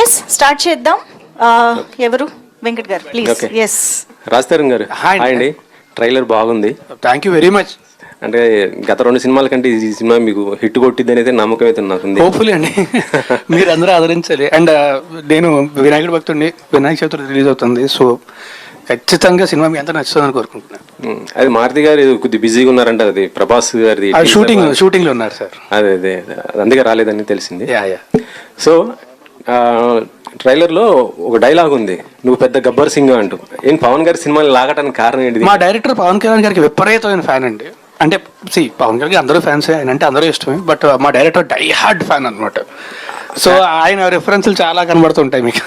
Yes start చేద్దాం. ఎవరు? వెంకట్ గారు ప్లీజ్. ఎస్ రాజతరుణ్ గారు హాయ్ అండి. ట్రైలర్ బాగుంది. Thank you very much. అంటే గత 2 సినిమాల కంటే ఈ సినిమా మీకు హిట్ కొట్టిద్ది అనేది నమ్మకం అయితే నాకుంది. హోప్ఫుల్లీ అండి. మీరు అందరూ ఆదరించాలి. అండ్ నేను వినాయకుడి భక్తుడిని. వినాయక చవితి రిలీజ్ అవుతుంది. సో ఖచ్చితంగా సినిమా మీ ఎంత నచ్చుతుందని కోరుకుంటున్నాను. అది మారుతి గారు కొద్దిగా బిజీగా ఉన్నారంట. అది ప్రభాస్ గారిది షూటింగ్ లో ఉన్నారు సార్. అదే అందుకే రాలేదని తెలిసింది. యా. సో ట్రైలర్లో ఒక డైలాగ్ ఉంది, నువ్వు పెద్ద గబ్బర్ సింగ్ అంటూ. ఏం పవన్ గారి సినిమాని లాగటానికి కారణం ఏంటి? మా డైరెక్టర్ పవన్ కళ్యాణ్ గారికి విపరీతమైన ఫ్యాన్ అండి. అంటే పవన్ కళ్యాణ్ అందరూ ఫ్యాన్సే, ఆయన అంటే అందరూ ఇష్టమే. బట్ మా డైరెక్టర్ డై హార్డ్ ఫ్యాన్ అనమాట. సో ఆయన రెఫరెన్స్లు చాలా కనబడుతుంటాయి మీకు.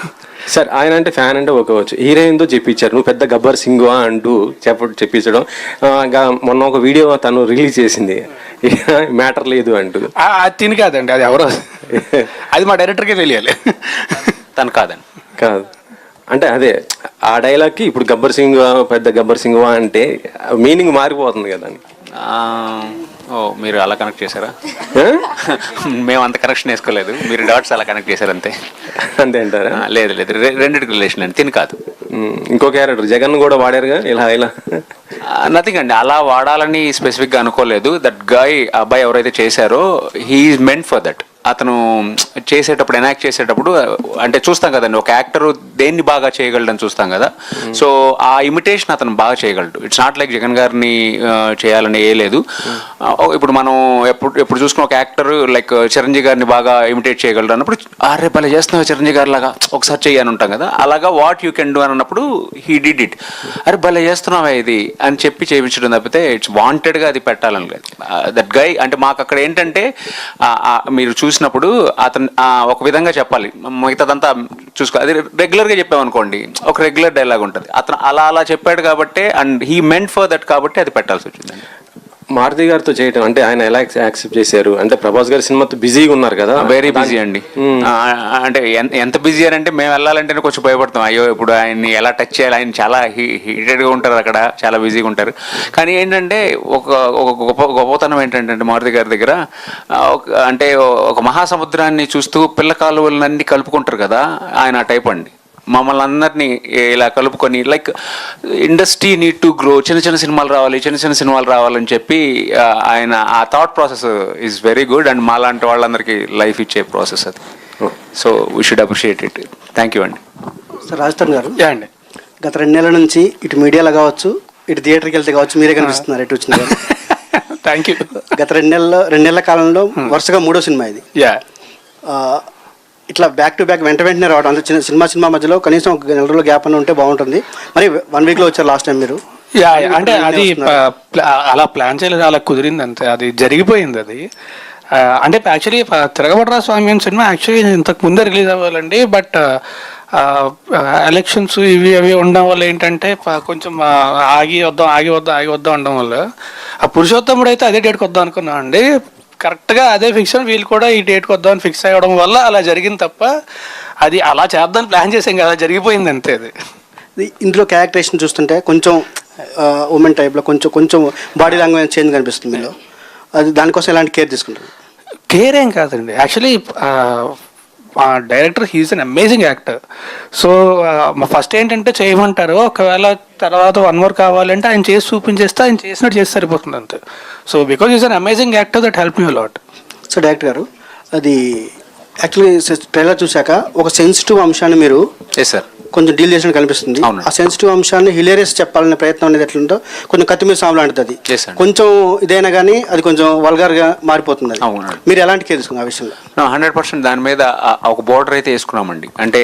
సార్ ఆయన అంటే ఫ్యాన్ అంటే ఒక్కవచ్చు, హీరోయిన్తో చెప్పించారు నువ్వు పెద్ద గబ్బర్ సింగ్ అంటూ చెప్పించడం. మొన్న ఒక వీడియో తను రిలీజ్ చేసింది, మ్యాటర్ లేదు అంటూ. అది తిని కాదండి, అది ఎవరో అది మా డైరెక్టర్కే తెలియాలి. తను కాదు అంటే అదే ఆ డైలాగ్కి ఇప్పుడు గబ్బర్ సింగ్ పెద్ద గబ్బర్ సింగ్ అంటే మీనింగ్ మారిపోతుంది కదా. ఓ మీరు అలా కనెక్ట్ చేశారా? మేము అంత కనెక్షన్ వేసుకోలేదు, మీరు డాట్స్ అలా కనెక్ట్ చేశారు అంతే. అంతే అంటారా? లేదు రెండింటికి రిలేషన్ అండి, తిని కాదు. ఇంకో క్యారెక్టర్ జగన్ కూడా వాడారుగా ఇలా నథింగ్ అండి, అలా వాడాలని స్పెసిఫిక్గా అనుకోలేదు. దట్ గాయ్ అబ్బాయి ఎవరైతే చేశారో he is meant for that. అతను చేసేటప్పుడు ఎనాక్ట్ చేసేటప్పుడు అంటే చూస్తాం కదండి, ఒక యాక్టర్ దేన్ని బాగా చేయగలడని చూస్తాం కదా. సో ఆ ఇమిటేషన్ అతను బాగా చేయగలడు. ఇట్స్ నాట్ లైక్ జగన్ గారిని చేయాలని ఏ లేదు. ఇప్పుడు మనం ఎప్పుడు చూసుకున్న ఒక యాక్టర్ లైక్ చిరంజీవి గారిని బాగా ఇమిటేట్ చేయగలడు అన్నప్పుడు అరే భలే చేస్తున్నావు చిరంజీవి గారి లాగా ఒకసారి చేయని ఉంటాం కదా. అలాగా వాట్ యూ కెన్ డూ అని అన్నప్పుడు హీ డిడ్ ఇట్. అరే భలే చేస్తున్నావా ఇది అని చెప్పి చేయించడం తప్పితే ఇట్స్ వాంటెడ్గా అది పెట్టాలని లేదు. దట్ గై అంటే మాకు అక్కడ ఏంటంటే మీరు చూసినప్పుడు అతను ఒక విధంగా చెప్పాలి, మిగతాదంతా చూసుకో. అది రెగ్యులర్గా చెప్పామనుకోండి ఒక రెగ్యులర్ డైలాగ్ ఉంటుంది. అతను అలా చెప్పాడు కాబట్టి and he meant for that కాబట్టి అది పెట్టాల్సి వచ్చింది. మారుతి గారితో చేయటం అంటే ఆయన ఎలా యాక్సెప్ట్ చేశారు? అంటే ప్రభాస్ గారి సినిమాతో బిజీగా ఉన్నారు కదా. వెరీ బిజీ అండి. అంటే ఎంత బిజీ అని అంటే మేము వెళ్ళాలంటేనే కొంచెం భయపడతాం. అయ్యో ఇప్పుడు ఆయన్ని ఎలా టచ్ చేయాలి, ఆయన చాలా హీటెడ్గా ఉంటారు అక్కడ, చాలా బిజీగా ఉంటారు. కానీ ఏంటంటే ఒక గొప్పతనం ఏంటంటే మారుతి గారి దగ్గర అంటే ఒక మహాసముద్రాన్ని చూస్తూ పిల్ల కాలువలన్నీ కలుపుకుంటారు కదా, ఆయన ఆ టైప్ అండి. మమ్మల్ని అందరినీ ఇలా కలుపుకొని like industry need to grow, చిన్న సినిమాలు రావాలని చెప్పి ఆయన ఆ thought process is very good. And మాలాంటి వాళ్ళందరికీ లైఫ్ ఇచ్చే ప్రాసెస్ అది. So we should appreciate it. Thank you అండి. సార్ రాజస్థాన్ గారు అండి, గత 2 నెలల నుంచి ఇటు మీడియాలో కావచ్చు, ఇటు థియేటర్కి వెళ్తే కావచ్చు, మీరే కనిపిస్తున్నారు ఎటు వచ్చిన. Thank you. గత 2 నెలల కాలంలో వరుసగా 3వ సినిమా ఇది. ఇట్లా బ్యాక్ టు బ్యాక్ వెంటనే రావడం, అంత చిన్న సినిమా మధ్యలో కనీసం 1 నెల రోజుల గ్యాప్ అని ఉంటే బాగుంటుంది. మరి 1 వీక్లో వచ్చారు లాస్ట్ టైం మీరు. అంటే అది అలా ప్లాన్ చేయలేదు, అలా కుదిరింది అంతే, అది జరిగిపోయింది అది. అంటే యాక్చువల్లీ తిరగబడరా స్వామి అని సినిమా యాక్చువల్లీ ఇంతకు ముందే రిలీజ్ అవ్వాలండి. బట్ ఎలక్షన్స్ అవి ఉండడం వల్ల ఏంటంటే కొంచెం ఆగి వద్దాం అనడం వల్ల ఆ పురుషోత్తముడు అయితే అదే డేట్కి వద్దాం అనుకున్నాం అండి. కరెక్ట్గా అదే ఫిక్షన్, వీళ్ళు కూడా ఈ డేట్కి వద్దామని ఫిక్స్ అవ్వడం వల్ల అలా జరిగింది తప్ప అది అలా చేద్దామని ప్లాన్ చేసాం కదా, జరిగిపోయింది అంతే. అది ఇందులో క్యారెక్టరేషన్ చూస్తుంటే కొంచెం ఉమెన్ టైప్లో కొంచెం బాడీ లాంగ్వేజ్ చేంజ్ కనిపిస్తుంది మీలో. అది దానికోసం ఎలాంటి కేర్ తీసుకుంటారు? కేర్ ఏం కాదండి, యాక్చువల్లీ మా director he's an amazing actor. So first ఏంటంటే చేయమంటారు, ఒకవేళ తర్వాత 1 more కావాలంటే ఆయన చేసి చూపించేస్తే ఆయన చేసినట్టు చేసి సరిపోతుంది అంతే. So because is an amazing actor that help me lot. So director గారు, అది యాక్చువల్లీ ట్రైలర్ చూశాక ఒక సెన్సిటివ్ అంశాన్ని మీరు కొంచెం డీల్ చేసినట్టు కనిపిస్తుంది. ఆ సెన్సిటివ్ అంశాన్ని హిలేరియస్ చెప్పాలనే ప్రయత్నం అనేది ఎట్లుందో కొంచెం కత్తిమీద సాము లాంటిది. అది కొంచెం ఇదైనా కానీ అది కొంచెం వల్గర్గా మారిపోతుంది. మీరు ఎలాంటి కేర్ తీసుకున్నారు ఆ విషయంలో? 100% దాని మీద ఒక బోర్డర్ అయితే వేసుకున్నామండి. అంటే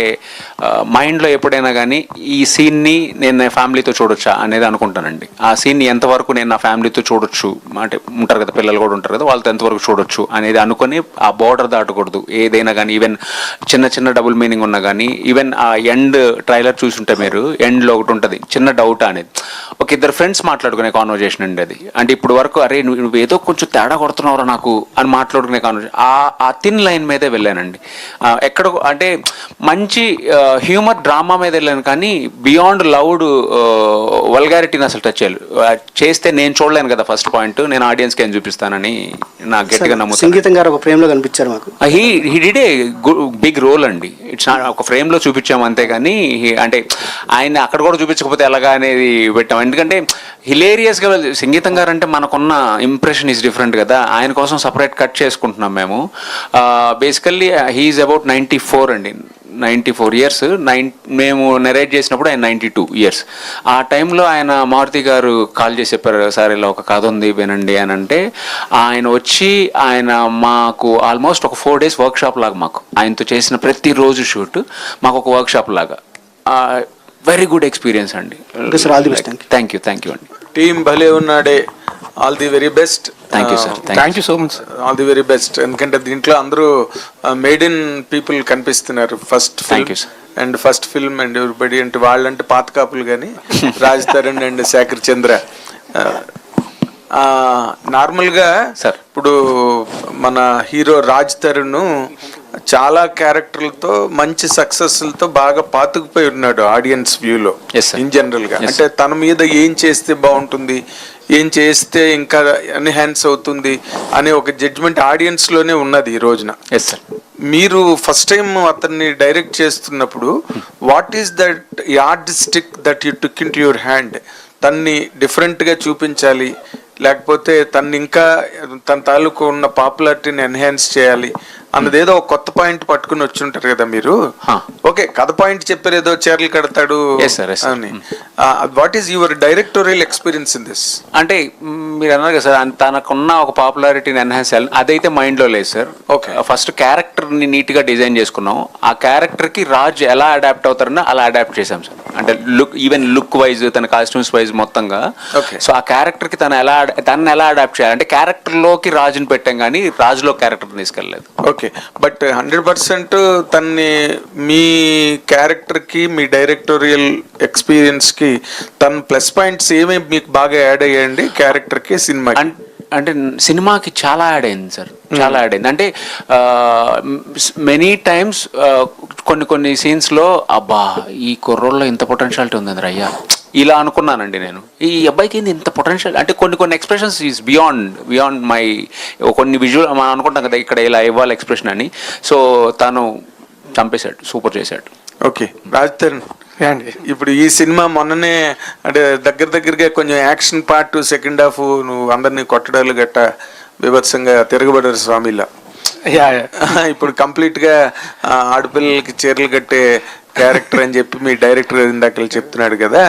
మైండ్లో ఎప్పుడైనా కానీ ఈ సీన్ని నేను నా ఫ్యామిలీతో చూడొచ్చా అనేది అనుకుంటానండి. ఆ సీన్ని ఎంతవరకు నేను నా ఫ్యామిలీతో చూడొచ్చు, అంటే ఉంటారు కదా పిల్లలు కూడా ఉంటారు కదా, వాళ్ళతో ఎంతవరకు చూడొచ్చు అనేది అనుకుని ఆ బోర్డర్ దాటకూడదు. ఏదైనా అయినా కానీ, ఈవెన్ చిన్న చిన్న డబుల్ మీనింగ్ ఉన్నా కానీ, ఈవెన్ ఆ ఎండ్ ట్రైలర్ చూసుంటే మీరు ఎండ్లో ఒకటి ఉంటుంది చిన్న డౌట్ అనేది, ఒక ఇద్దరు ఫ్రెండ్స్ మాట్లాడుకునే కాన్వర్జేషన్ అండి అది. అంటే ఇప్పుడు వరకు అరే నువ్వు ఏదో కొంచెం తేడా కొడుతున్నావురా నాకు అని మాట్లాడుకునే కాన్వర్జేషన్, ఆ థిన్ లైన్ మీదే వెళ్ళానండి. ఎక్కడ అంటే మంచి హ్యూమర్ డ్రామా మీద వెళ్ళాను కానీ బియాండ్ లౌడ్ వల్గారిటీని అసలు టచ్ చేస్తే నేను చూడలేను కదా. ఫస్ట్ పాయింట్, నేను ఆడియన్స్కి ఏం చూపిస్తానని నాకు గట్టిగా నమ్ముతాను. సంగీతం గారు ఒక ఫ్రేమ్లో కనిపించారు మాకు. He did a big role అండి. ఇట్స్ నాట్ ఒక ఫ్రేమ్లో చూపించాము అంతేగాని అంటే ఆయన అక్కడ కూడా చూపించకపోతే ఎలాగా అనేది పెట్టాం. ఎందుకంటే హిలేరియస్గా సంగీతం గారు అంటే మనకున్న ఇంప్రెషన్ ఈజ్ డిఫరెంట్ కదా, ఆయన కోసం సపరేట్ కట్ చేసుకుంటున్నాం మేము. బేసికల్లీ హీఈస్ అబౌట్ 94 అండి, 94 years. మేము నెరేట్ చేసినప్పుడు ఆయన 92 years. ఆ టైంలో ఆయన మారుతి గారు కాల్ చేసి చెప్పారు, సార్ ఇలా ఒక కథ ఉంది వినండి అని అంటే ఆయన వచ్చి ఆయన మాకు ఆల్మోస్ట్ ఒక 4 days వర్క్షాప్ లాగా మాకు ఆయనతో చేసిన ప్రతిరోజు షూట్ మాకు ఒక వర్క్షాప్ లాగా. వెరీ గుడ్ ఎక్స్పీరియన్స్ అండి. థ్యాంక్ యూ అండి. టీమ్ భలే ఉన్నాడే, all the very best. Thank you sir. Thank you so much. All the very best. ఎందుకంటే దీంట్లో అందరూ మేడ్ ఇన్ పీపుల్ కనిపిస్తున్నారు. ఫస్ట్ ఫిల్మ్ అండ్ ఎవరిబడి అంటే వాళ్ళంటే పాత కాపులు కానీ రాజ్ తరుణ్ అండ్ శేఖర్ చంద్ర. నార్మల్గా సార్ ఇప్పుడు మన హీరో రాజ్ తరుణ్ చాలా క్యారెక్టర్లతో మంచి సక్సెస్లతో బాగా పాతుకుపోయి ఉన్నాడు ఆడియన్స్ వ్యూలో ఇన్ జనరల్ గా. అంటే తన మీద ఏం చేస్తే బాగుంటుంది, ఏం చేస్తే ఇంకా ఎన్హాన్స్ అవుతుంది అనే ఒక జడ్జ్మెంట్ ఆడియన్స్ లోనే ఉన్నది ఈ రోజున. మీరు ఫస్ట్ టైం అతన్ని డైరెక్ట్ చేస్తున్నప్పుడు what is that artistic that you took in to your hand? తన్ని డిఫరెంట్గా చూపించాలి, లేకపోతే తను ఇంకా తన తాలూకు ఉన్న పాపులారిటీని ఎన్హాన్స్ చేయాలి అన్నది ఏదో ఒక కొత్త పాయింట్ పట్టుకుని వచ్చి ఉంటారు కదా మీరు. ఓకే, కథ పాయింట్ చెప్పారు, ఏదో చీరలు కడతాడు అని. What is your directorial experience in this? అంటే మీరు అన్నారు కదా సార్, తనకున్న ఒక పాపులారిటీని ఎన్హాన్స్ చేయాలి, అదైతే మైండ్లో లేదు సార్. ఓకే, ఫస్ట్ క్యారెక్టర్ని నీట్గా డిజైన్ చేసుకున్నాం. ఆ క్యారెక్టర్కి రాజ్ ఎలా అడాప్ట్ అవుతారని అలా అడాప్ట్ చేసాం సార్. అంటే ఈవెన్ లుక్ వైజ్, తన కాస్ట్యూమ్స్ వైజ్ మొత్తంగా. సో ఆ క్యారెక్టర్కి తను ఎలా అడాప్ట్ చేయాలి అంటే క్యారెక్టర్లోకి రాజుని పెట్టాం కానీ రాజులో క్యారెక్టర్ తీసుకెళ్ళలేదు. ఓకే, బట్ 100% తన్ని మీ క్యారెక్టర్కి మీ డైరెక్టోరియల్ ఎక్స్పీరియన్స్కి తన ప్లస్ పాయింట్స్ ఏమేమి మీకు బాగా యాడ్ అయ్యాయండి క్యారెక్టర్కి సినిమా? అంటే సినిమాకి చాలా యాడ్ అయింది సార్, చాలా యాడ్ అయింది. అంటే మెనీ టైమ్స్ కొన్ని సీన్స్లో అబ్బా ఈ కుర్రోల్లో ఇంత పొటెన్షియాలిటీ ఉంది అయ్యా ఇలా అనుకున్నానండి నేను. ఈ అబ్బాయికి ఏంది ఇంత పొటెన్షియల్ అంటే కొన్ని ఎక్స్ప్రెషన్స్ ఈజ్ బియాండ్ మై కొన్ని విజువల్ మనం అనుకుంటాం కదా ఇక్కడ ఇలా ఇవ్వాలి ఎక్స్ప్రెషన్ అని. సో తను చంపేశాడు, సూపర్ చేశాడు. ఓకే, రాజ్ తరుణ్ ఇప్పుడు ఈ సినిమా మొన్ననే అంటే దగ్గరగా కొంచెం యాక్షన్ పార్ట్ సెకండ్ హాఫ్ నువ్వు అందరినీ కొట్టడాలు గట్ట బీభత్సంగా తిరగబడారు స్వామిలా. ఇప్పుడు కంప్లీట్ గా ఆడపిల్లలకి చీరలు కట్టే క్యారెక్టర్ అని చెప్పి మీ డైరెక్టర్ ఇందాక చెప్తున్నాడు కదా,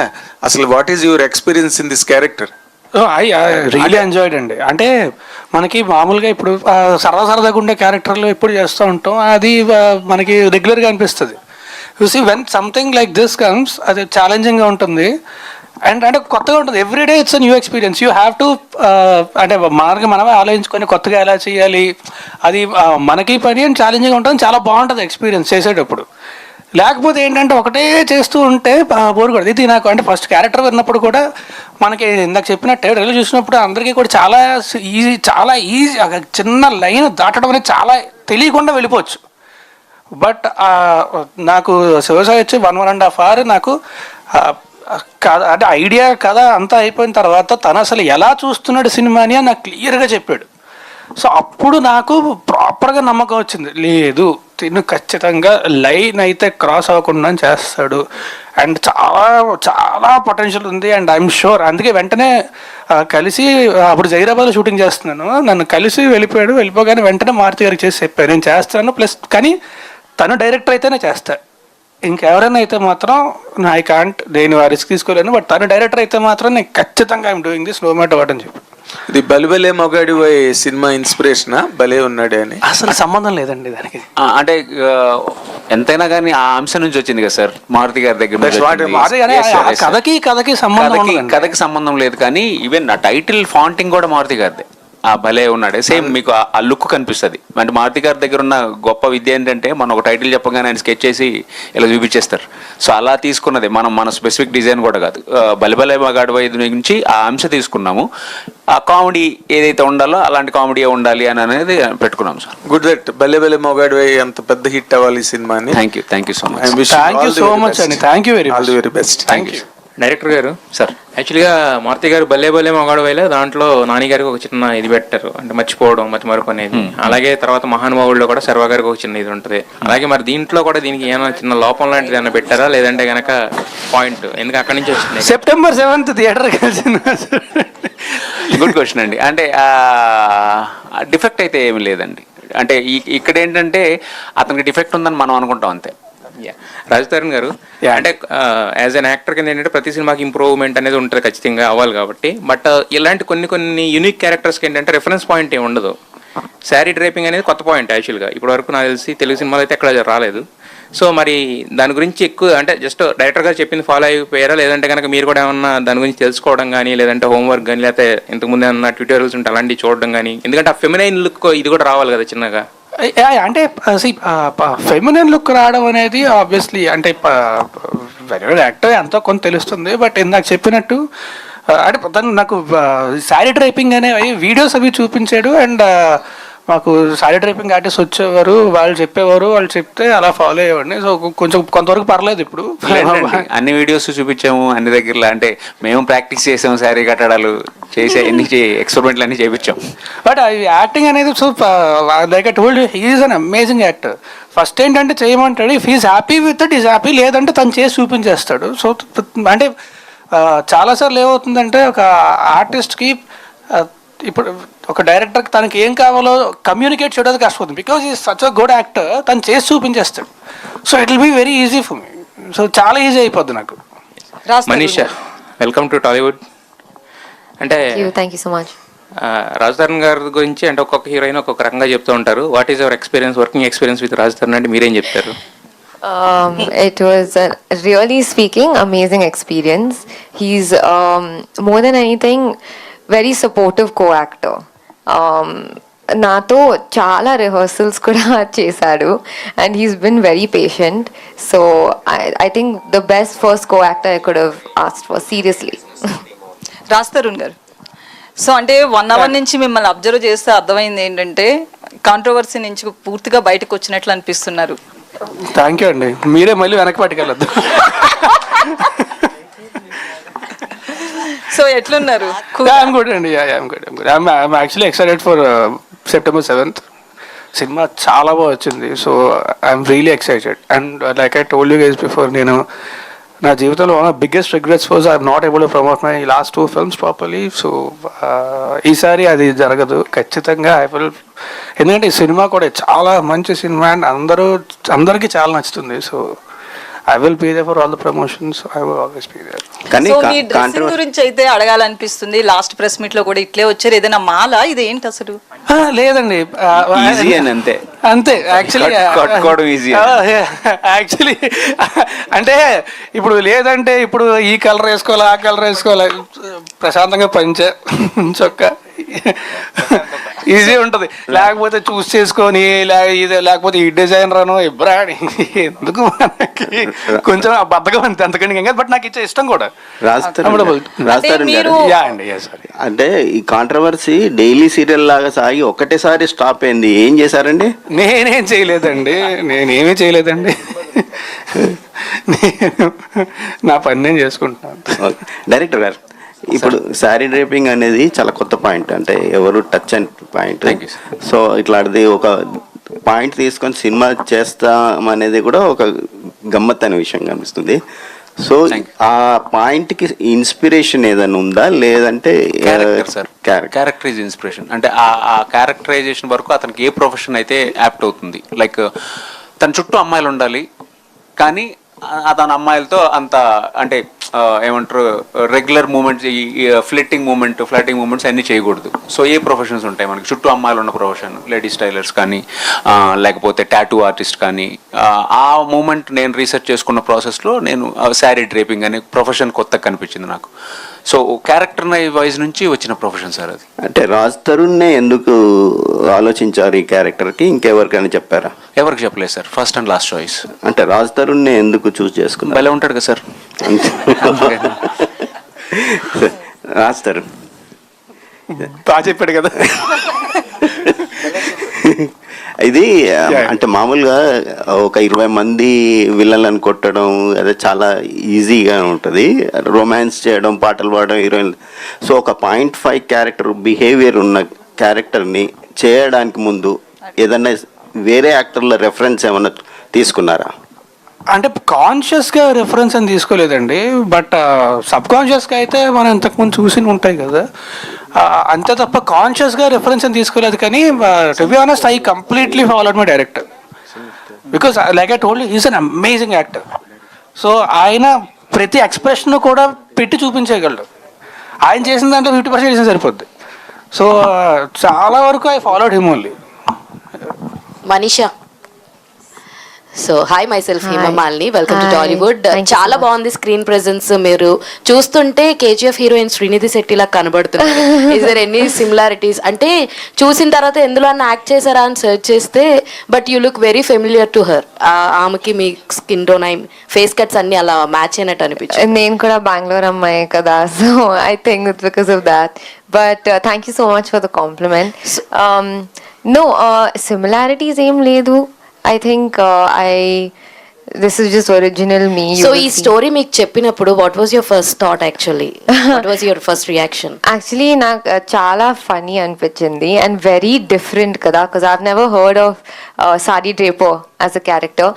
అసలు what is your experience in this character? I really enjoyed అండి. అంటే మనకి మామూలుగా ఇప్పుడు సరదాగా ఉండే క్యారెక్టర్లు ఎప్పుడు చేస్తూ ఉంటాం, అది మనకి రెగ్యులర్గా అనిపిస్తుంది. You see when something like this comes అది ఛాలెంజింగ్గా ఉంటుంది అండ్ అంటే కొత్తగా ఉంటుంది. Everyday it's a new experience. You have to అంటే మనమే ఆలోచించుకొని కొత్తగా ఎలా చేయాలి, అది మనకి పని అని ఛాలెంజింగ్గా ఉంటుంది. చాలా బాగుంటుంది ఎక్స్పీరియన్స్ చేసేటప్పుడు. లేకపోతే ఏంటంటే ఒకటే చేస్తూ ఉంటే బోర్ కొడుతుంది. ఇది నాకు అంటే ఫస్ట్ క్యారెక్టర్ విన్నప్పుడు కూడా మనకి ఇందాక చెప్పినట్టే రైలు చూసినప్పుడు అందరికీ కూడా చాలా ఈజీ చిన్న లైన్ దాటడం అనేది చాలా తెలియకుండా వెళ్ళిపోవచ్చు. బట్ నాకు శివసాయి వచ్చి 1.5 hour నాకు కథ అంటే ఐడియా కథ అంతా అయిపోయిన తర్వాత తను అసలు ఎలా చూస్తున్నాడు సినిమాని అని నాకు క్లియర్గా చెప్పాడు. సో అప్పుడు నాకు ప్రాపర్గా నమ్మకం వచ్చింది, లేదు తిను ఖచ్చితంగా లైన్ అయితే క్రాస్ అవ్వకుండా చేస్తాడు అండ్ చాలా చాలా పొటెన్షియల్ ఉంది అండ్ ఐఎమ్ షూర్. అందుకే వెంటనే కలిసి అప్పుడు జైరాబాద్లో షూటింగ్ చేస్తున్నాను, నన్ను కలిసి వెళ్ళిపోగానే వెంటనే మారుతి గారికి చేసి చెప్పాను నేను చేస్తాను, ప్లస్ కానీ తను డైరెక్టర్ అయితేనే చేస్తాడు, ఇంకెవరైనా అయితే మాత్రం ఐ కాంట్, నేను ఆ రిస్క్ తీసుకోలేను. బట్ తను డైరెక్టర్ అయితే మాత్రం నేను ఖచ్చితంగా I'm doing this no matter what అని చెప్పి. ఇది బలిబలే మొగాడి సినిమా ఇన్స్పిరేషనా భలే ఉన్నాడే అని? అసలు సంబంధం లేదండి దానికి. అంటే ఎంతైనా కానీ ఆ అంశం నుంచి వచ్చింది కదా సార్ మారుతి గారి దగ్గర. కథకి సంబంధం లేదు కానీ ఈవెన్ ఆ టైటిల్ ఫాంటింగ్ కూడా మారుతి గారిదే. భలే ఉన్నాడు సేమ్ మీకు ఆ లుక్ కనిపిస్తుంది. అంటే మారుతి గారి దగ్గర ఉన్న గొప్ప విద్య ఏంటంటే మనం ఒక టైటిల్ చెప్పగానే ఆయన స్కెచ్ చేసి ఇలా చూపించేస్తారు. సో అలా తీసుకున్నది మన స్పెసిఫిక్ డిజైన్ కూడా కాదు. బలెబలే మగాడు వైద్యు నుంచి ఆ అంశం తీసుకున్నాము. ఆ కామెడీ ఏదైతే ఉండాలో అలాంటి కామెడీ ఉండాలి అని అనేది పెట్టుకున్నాం సార్. గుడ్ దట్ బలే బలే మొగాడు అంత పెద్ద హిట్ అవ్వాలి ఈ సినిమాని. Thank you so much. Thank you so much అండి. Thank you very best. Thank you. Director గారు సార్, యాక్చువల్గా మారుతి గారు భలే భలే మగాడు వేలే దాంట్లో నాని గారికి ఒక చిన్న ఇది పెట్టారు, అంటే మర్చిపోవడం మరపు అనేది. అలాగే తర్వాత మహానుభావుల్లో కూడా సర్వ గారికి ఒక చిన్న ఇది ఉంటుంది. అలాగే మరి దీంట్లో కూడా దీనికి ఏమైనా చిన్న లోపం లాంటిది ఏమైనా పెట్టారా, లేదంటే గనక పాయింట్ ఎందుకు అక్కడి నుంచి వచ్చింది? September 7th థియేటర్ కలిసిన. గుడ్ క్వశ్చన్ అండి. అంటే డిఫెక్ట్ అయితే ఏమి లేదండి. అంటే ఇక్కడ ఏంటంటే అతనికి డిఫెక్ట్ ఉందని మనం అనుకుంటాం అంతే. రాజ్ తరుణ్ గారు అంటే యాజ్ అన్ యాక్టర్ కింద ఏంటంటే ప్రతి సినిమాకి ఇంప్రూవ్మెంట్ అనేది ఉంటుంది, ఖచ్చితంగా అవ్వాలి కాబట్టి. బట్ ఇలాంటి కొన్ని యూనిక్ క్యారెక్టర్స్కి ఏంటంటే రెఫరెన్స్ పాయింట్ ఏమి ఉండదు. శారీ డ్రైపింగ్ అనేది కొత్త పాయింట్ యాక్చువల్గా. ఇప్పటి వరకు నాకు తెలిసి తెలుగు సినిమాలో అయితే ఎక్కడ రాలేదు. సో మరి దాని గురించి ఎక్కువ అంటే జస్ట్ డైరెక్టర్ గారు చెప్పింది ఫాలో అయిపోయారా, లేదంటే కనుక మీరు కూడా ఏమన్నా దాని గురించి తెలుసుకోవడం కానీ, లేదంటే హోంవర్క్ కానీ, లేకపోతే ఇంతకుముందు ఏమన్నా ట్యూటోరియల్స్ ఉంటే అలాంటివి చూడడం కానీ? ఎందుకంటే ఆ ఫెమినైన్ లుక్ ఇది కూడా రావాలి కదా చిన్నగా. అంటే ఫెమినిన్ లుక్ రావడం అనేది ఆబ్వియస్లీ అంటే వెరీ యాక్టర్ ఎంతో కొంత తెలుస్తుంది. బట్ ఇందాక చెప్పినట్టు అంటే తను నాకు శారీ డ్రైపింగ్ అనేవి వీడియోస్ అవి చూపించాడు. అండ్ మాకు శారీ డ్రైపింగ్ ఆర్టిస్ట్ వచ్చేవారు, వాళ్ళు చెప్పేవారు, వాళ్ళు చెప్తే అలా ఫాలో అయ్యేవాడిని. సో కొంచెం కొంతవరకు పర్లేదు. ఇప్పుడు అన్ని వీడియోస్ చూపించాము అన్ని దగ్గరలో, అంటే మేము ప్రాక్టీస్ చేసాము శారీ కట్టడాలు చేసే ఎన్ని ఎక్స్పెరిమెంట్లు అన్ని చేయించాం. బట్ యాక్టింగ్ అనేది so like I told he is an amazing actor. First ఏంటంటే చేయమంటాడు, if he's happy with it is happy, లేదంటే తను చేసి చూపించేస్తాడు. సో అంటే చాలాసార్లు ఏమవుతుందంటే ఒక ఆర్టిస్ట్కి ఇప్పుడు ఒక డైరెక్టర్కి తనకి ఏం కావాలో కమ్యూనికేట్ చేయడానికి కష్టపోతుంది. Because is such a good actor, తను చేసి చూపించేస్తాడు. So it will be very easy for me. So చాలా ఈజీ అయిపోద్ది నాకు. Manisha, welcome to Tollywood. అంటే thank you so much. Raj Tarun గారి గురించి అంటే ఒక్కొక్క హీరోయిన్ ఒక్కొక్క రకంగా చెప్తూ ఉంటారు. What is your experience, working experience with Raj Tarun అంటే మీరేం చెప్తారు? It was really speaking amazing experience. He's more than anything very supportive co-actor. నాతో చాలా రిహర్సల్స్ కూడా చేశాడు and he's been very patient. So I think the best first co-actor I could have asked for seriously. Raj Tarun garu, so అంటే 1 hour నుంచి మిమ్మల్ని observe చేస్తే అర్థమైంది ఏంటంటే కాంట్రవర్సీ నుంచి పూర్తిగా బయటకు వచ్చినట్లు అనిపిస్తున్నారు. థ్యాంక్ యూ అండి. మీరే మళ్ళీ వెనక్కి పట్టుకెళ్ళొద్దు. సో ఎట్లున్నారు? I'm good అండి. I'm good. I'm actually excited for September 7th. Cinema చాలా బాగా వచ్చింది. So I'm really excited. And like I told you guys before, నేను నా జీవితంలో one of biggest regrets was I'm not able to promote my last 2 films properly. So ఈసారి అది జరగదు ఖచ్చితంగా. ఐ విల్, ఎందుకంటే ఈ సినిమా కూడా చాలా మంచి సినిమా అండ్ అందరికీ చాలా నచ్చుతుంది. So I will be there for all the promotions. I will always be there. So me dressing గురించి అయితే అడగాలనిపిస్తుంది. లాస్ట్ ప్రెస్ మీట్ లో కూడా ఇట్లే వచ్చారు. ఏదైనా మాల ఇది ఏంటి అసలు? లేదండి, అంతే యాక్చువల్లీ. అంటే ఇప్పుడు లేదంటే ఇప్పుడు ఈ కలర్ వేసుకోవాలి, ఆ కలర్ వేసుకోవాలి, ప్రశాంతంగా పంచే చొక్కా ఈజీ ఉంటుంది. లేకపోతే చూస్ చేసుకొని లేకపోతే ఈ డిజైనర్ అనో ఇబ్రాని ఎందుకు మనకి కొంచెం బద్దగా ఉంది అంతకంటే ఇంకా. బట్ నాకు ఇచ్చే ఇష్టం కూడా. అంటే ఈ కాంట్రవర్సీ డైలీ సీరియల్ లాగా సాగి ఒకటేసారి స్టాప్ అయింది, ఏం చేశారండి? నేనేమీ చేయలేదండి. నేను నా పని నేను చేసుకుంటున్నాను. డైరెక్టర్ గారు, ఇప్పుడు శారీ డ్రేపింగ్ అనేది చాలా కొత్త పాయింట్, అంటే ఎవరు టచ్ అండ్ పాయింట్. సో ఇట్లాంటిది ఒక పాయింట్ తీసుకొని సినిమా చేస్తాం అనేది కూడా ఒక గమ్మత్ అనే విషయం కనిపిస్తుంది. సో ఆ పాయింట్ కి ఇన్స్పిరేషన్ ఏదైనా ఉందా, లేదంటే క్యారెక్టర్ ఈజ్ ఇన్స్పిరేషన్. అంటే ఆ క్యారెక్టరైజేషన్ వరకు అతనికి ఏ ప్రొఫెషన్ అయితే యాప్ట్ అవుతుంది. లైక్ తన చుట్టూ అమ్మాయిలు ఉండాలి, కానీ తన అమ్మాయిలతో అంత అంటే ఏమంటారు రెగ్యులర్ మూమెంట్స్, ఈ ఫ్లటింగ్ మూమెంట్స్ అన్నీ చేయకూడదు. సో ఏ ప్రొఫెషన్స్ ఉంటాయి మనకి చుట్టూ అమ్మాయిలు ఉన్న ప్రొఫెషన్, లేడీస్ టైలర్స్ కానీ లేకపోతే టాటూ ఆర్టిస్ట్ కానీ. ఆ మూమెంట్ నేను రీసెర్చ్ చేసుకున్న ప్రాసెస్లో నేను శారీ డ్రేపింగ్ అనే ప్రొఫెషన్ కొత్తగా కనిపించింది నాకు. సో క్యారెక్టర్ వైజ్ నుంచి వచ్చిన ప్రొఫెషన్ సార్ అది. అంటే రాజ్ తరుణ్నే ఎందుకు ఆలోచించారు ఈ క్యారెక్టర్కి, ఇంకెవరికైనా చెప్పారా? ఎవరికి చెప్పలేదు sir, first and last choice. అంటే రాజ్ తరుణ్నే ఎందుకు చూస్ చేసుకున్నారు? భలే ఉంటాడు కదా సార్. రాజ్ తరుణ్ బాగా చెప్పాడు కదా. ఇది అంటే మామూలుగా ఒక 20 మంది విలన్లను కొట్టడం అదే చాలా ఈజీగా ఉంటుంది, రొమాన్స్ చేయడం, పాటలు పాడడం హీరోయిన్. సో ఒక 0.5 క్యారెక్టర్ బిహేవియర్ ఉన్న క్యారెక్టర్ని చేయడానికి ముందు ఏదన్నా వేరే యాక్టర్ల రెఫరెన్స్ ఏమన్నా తీసుకున్నారా? అంటే కాన్షియస్గా రెఫరెన్స్ అని తీసుకోలేదండి, బట్ సబ్ కాన్షియస్గా అయితే మనం ఇంతకుముందు చూసి ఉంటాయి కదా, అంతే తప్ప కాన్షియస్గా రెఫరెన్స్ అని తీసుకోలేదు. కానీ to be honest I completely followed my director because like I told he's an amazing actor. So ఆయన ప్రతి ఎక్స్ప్రెషన్ కూడా పెట్టి చూపించగలడు. ఆయన చేసిన దాంట్లో 50% చేసిన సరిపోద్ది. సో చాలా వరకు I followed him only. Manisha. So hi myself Himamalini, welcome to Tollywood. చాలా బాగుంది స్క్రీన్ ప్రెజెన్స్. మీరు చూస్తుంటే కేజీఎఫ్ హీరోయిన్ శ్రీనిధి శెట్టిలా కనబడుతుంది. Is there any similarities? అంటే చూసిన తర్వాత ఎందులో అన్న యాక్ట్ చేశారా అని సెర్చ్ చేస్తే but you look very familiar to her. ఆమెకి మీ స్కిన్ టోన్, ఫేస్ కట్స్ అన్ని అలా మ్యాచ్ అయినట్టు అనిపించింది. నేను కూడా బెంగళూరు అమ్మాయి కదా, so I think it's because of that. But thank you so much for the compliment. No similarities ఏం లేదు. I think this is just original me. So ఈ స్టోరీ మీకు చెప్పినప్పుడు what was your first thought actually? What was your first reaction? Actually నాకు చాలా funny అనిపించింది and very different కదా, because I've never heard of Sari Draper as a character,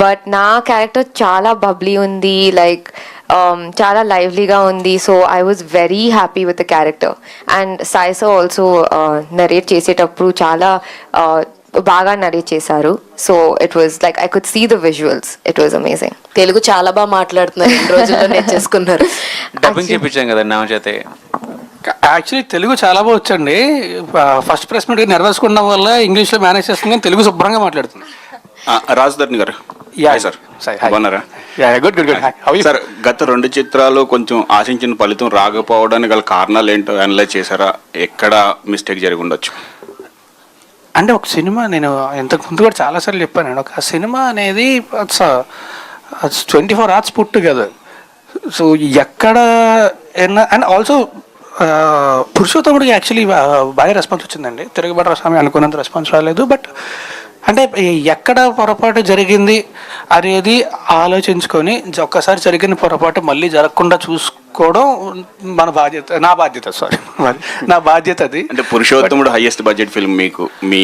but నా character చాలా bubbly ఉంది, like చాలా లైవ్లీగా ఉంది. So I was very happy with the character. And సాయిసో ఆల్సో నరేట్ చేసేటప్పుడు చాలా బాగా నరేట్ చేశారు. So it was like I could see the visuals. It was amazing. Telugu చాలా బాగా మాట్లాడుతున్నారు, ఈ రోజుల్లో నేర్చేసుకున్నారు. డబ్బింగ్ చేయించాం కదా నా చేతే. యాక్చువల్లీ తెలుగు చాలా బాగా వచ్చండి. ఫస్ట్ ప్రెస్ మీట్ నర్వస్ ఉండడం వల్ల ఇంగ్లీష్లో మేనేజ్ చేస్తుంది, కానీ తెలుగు శుభ్రంగా మాట్లాడుతుంది. రాజధర్ని గారు సార్ బాగున్నారా? Good good good. సార్ గత 2 చిత్రాలు కొంచెం ఆశించిన ఫలితం రాకపోవడానికి గల కారణాలు ఏంటో అనలైజ్ చేశారా? ఎక్కడ మిస్టేక్ జరిగి ఉండొచ్చు? అంటే ఒక సినిమా, నేను ఇంతకు ముందు కూడా చాలాసార్లు చెప్పాను, ఒక సినిమా అనేది 24 hours పుట్ టుగెదర్. సో ఎక్కడ అండ్ ఆల్సో పురుషోత్తముడికి యాక్చువల్లీ బాగా రెస్పాన్స్ వచ్చిందండి. తిరుగుబాటు స్వామి అనుకున్నంత రెస్పాన్స్ రాలేదు. బట్ అంటే ఎక్కడ పొరపాటు జరిగింది అనేది ఆలోచించుకొని ఒక్కసారి జరిగిన పొరపాటు మళ్ళీ జరగకుండా చూసుకోవడం మన బాధ్యత, నా బాధ్యత అది. అంటే పురుషోత్తముడు హైయెస్ట్ బడ్జెట్ ఫిల్మ్ మీకు మీ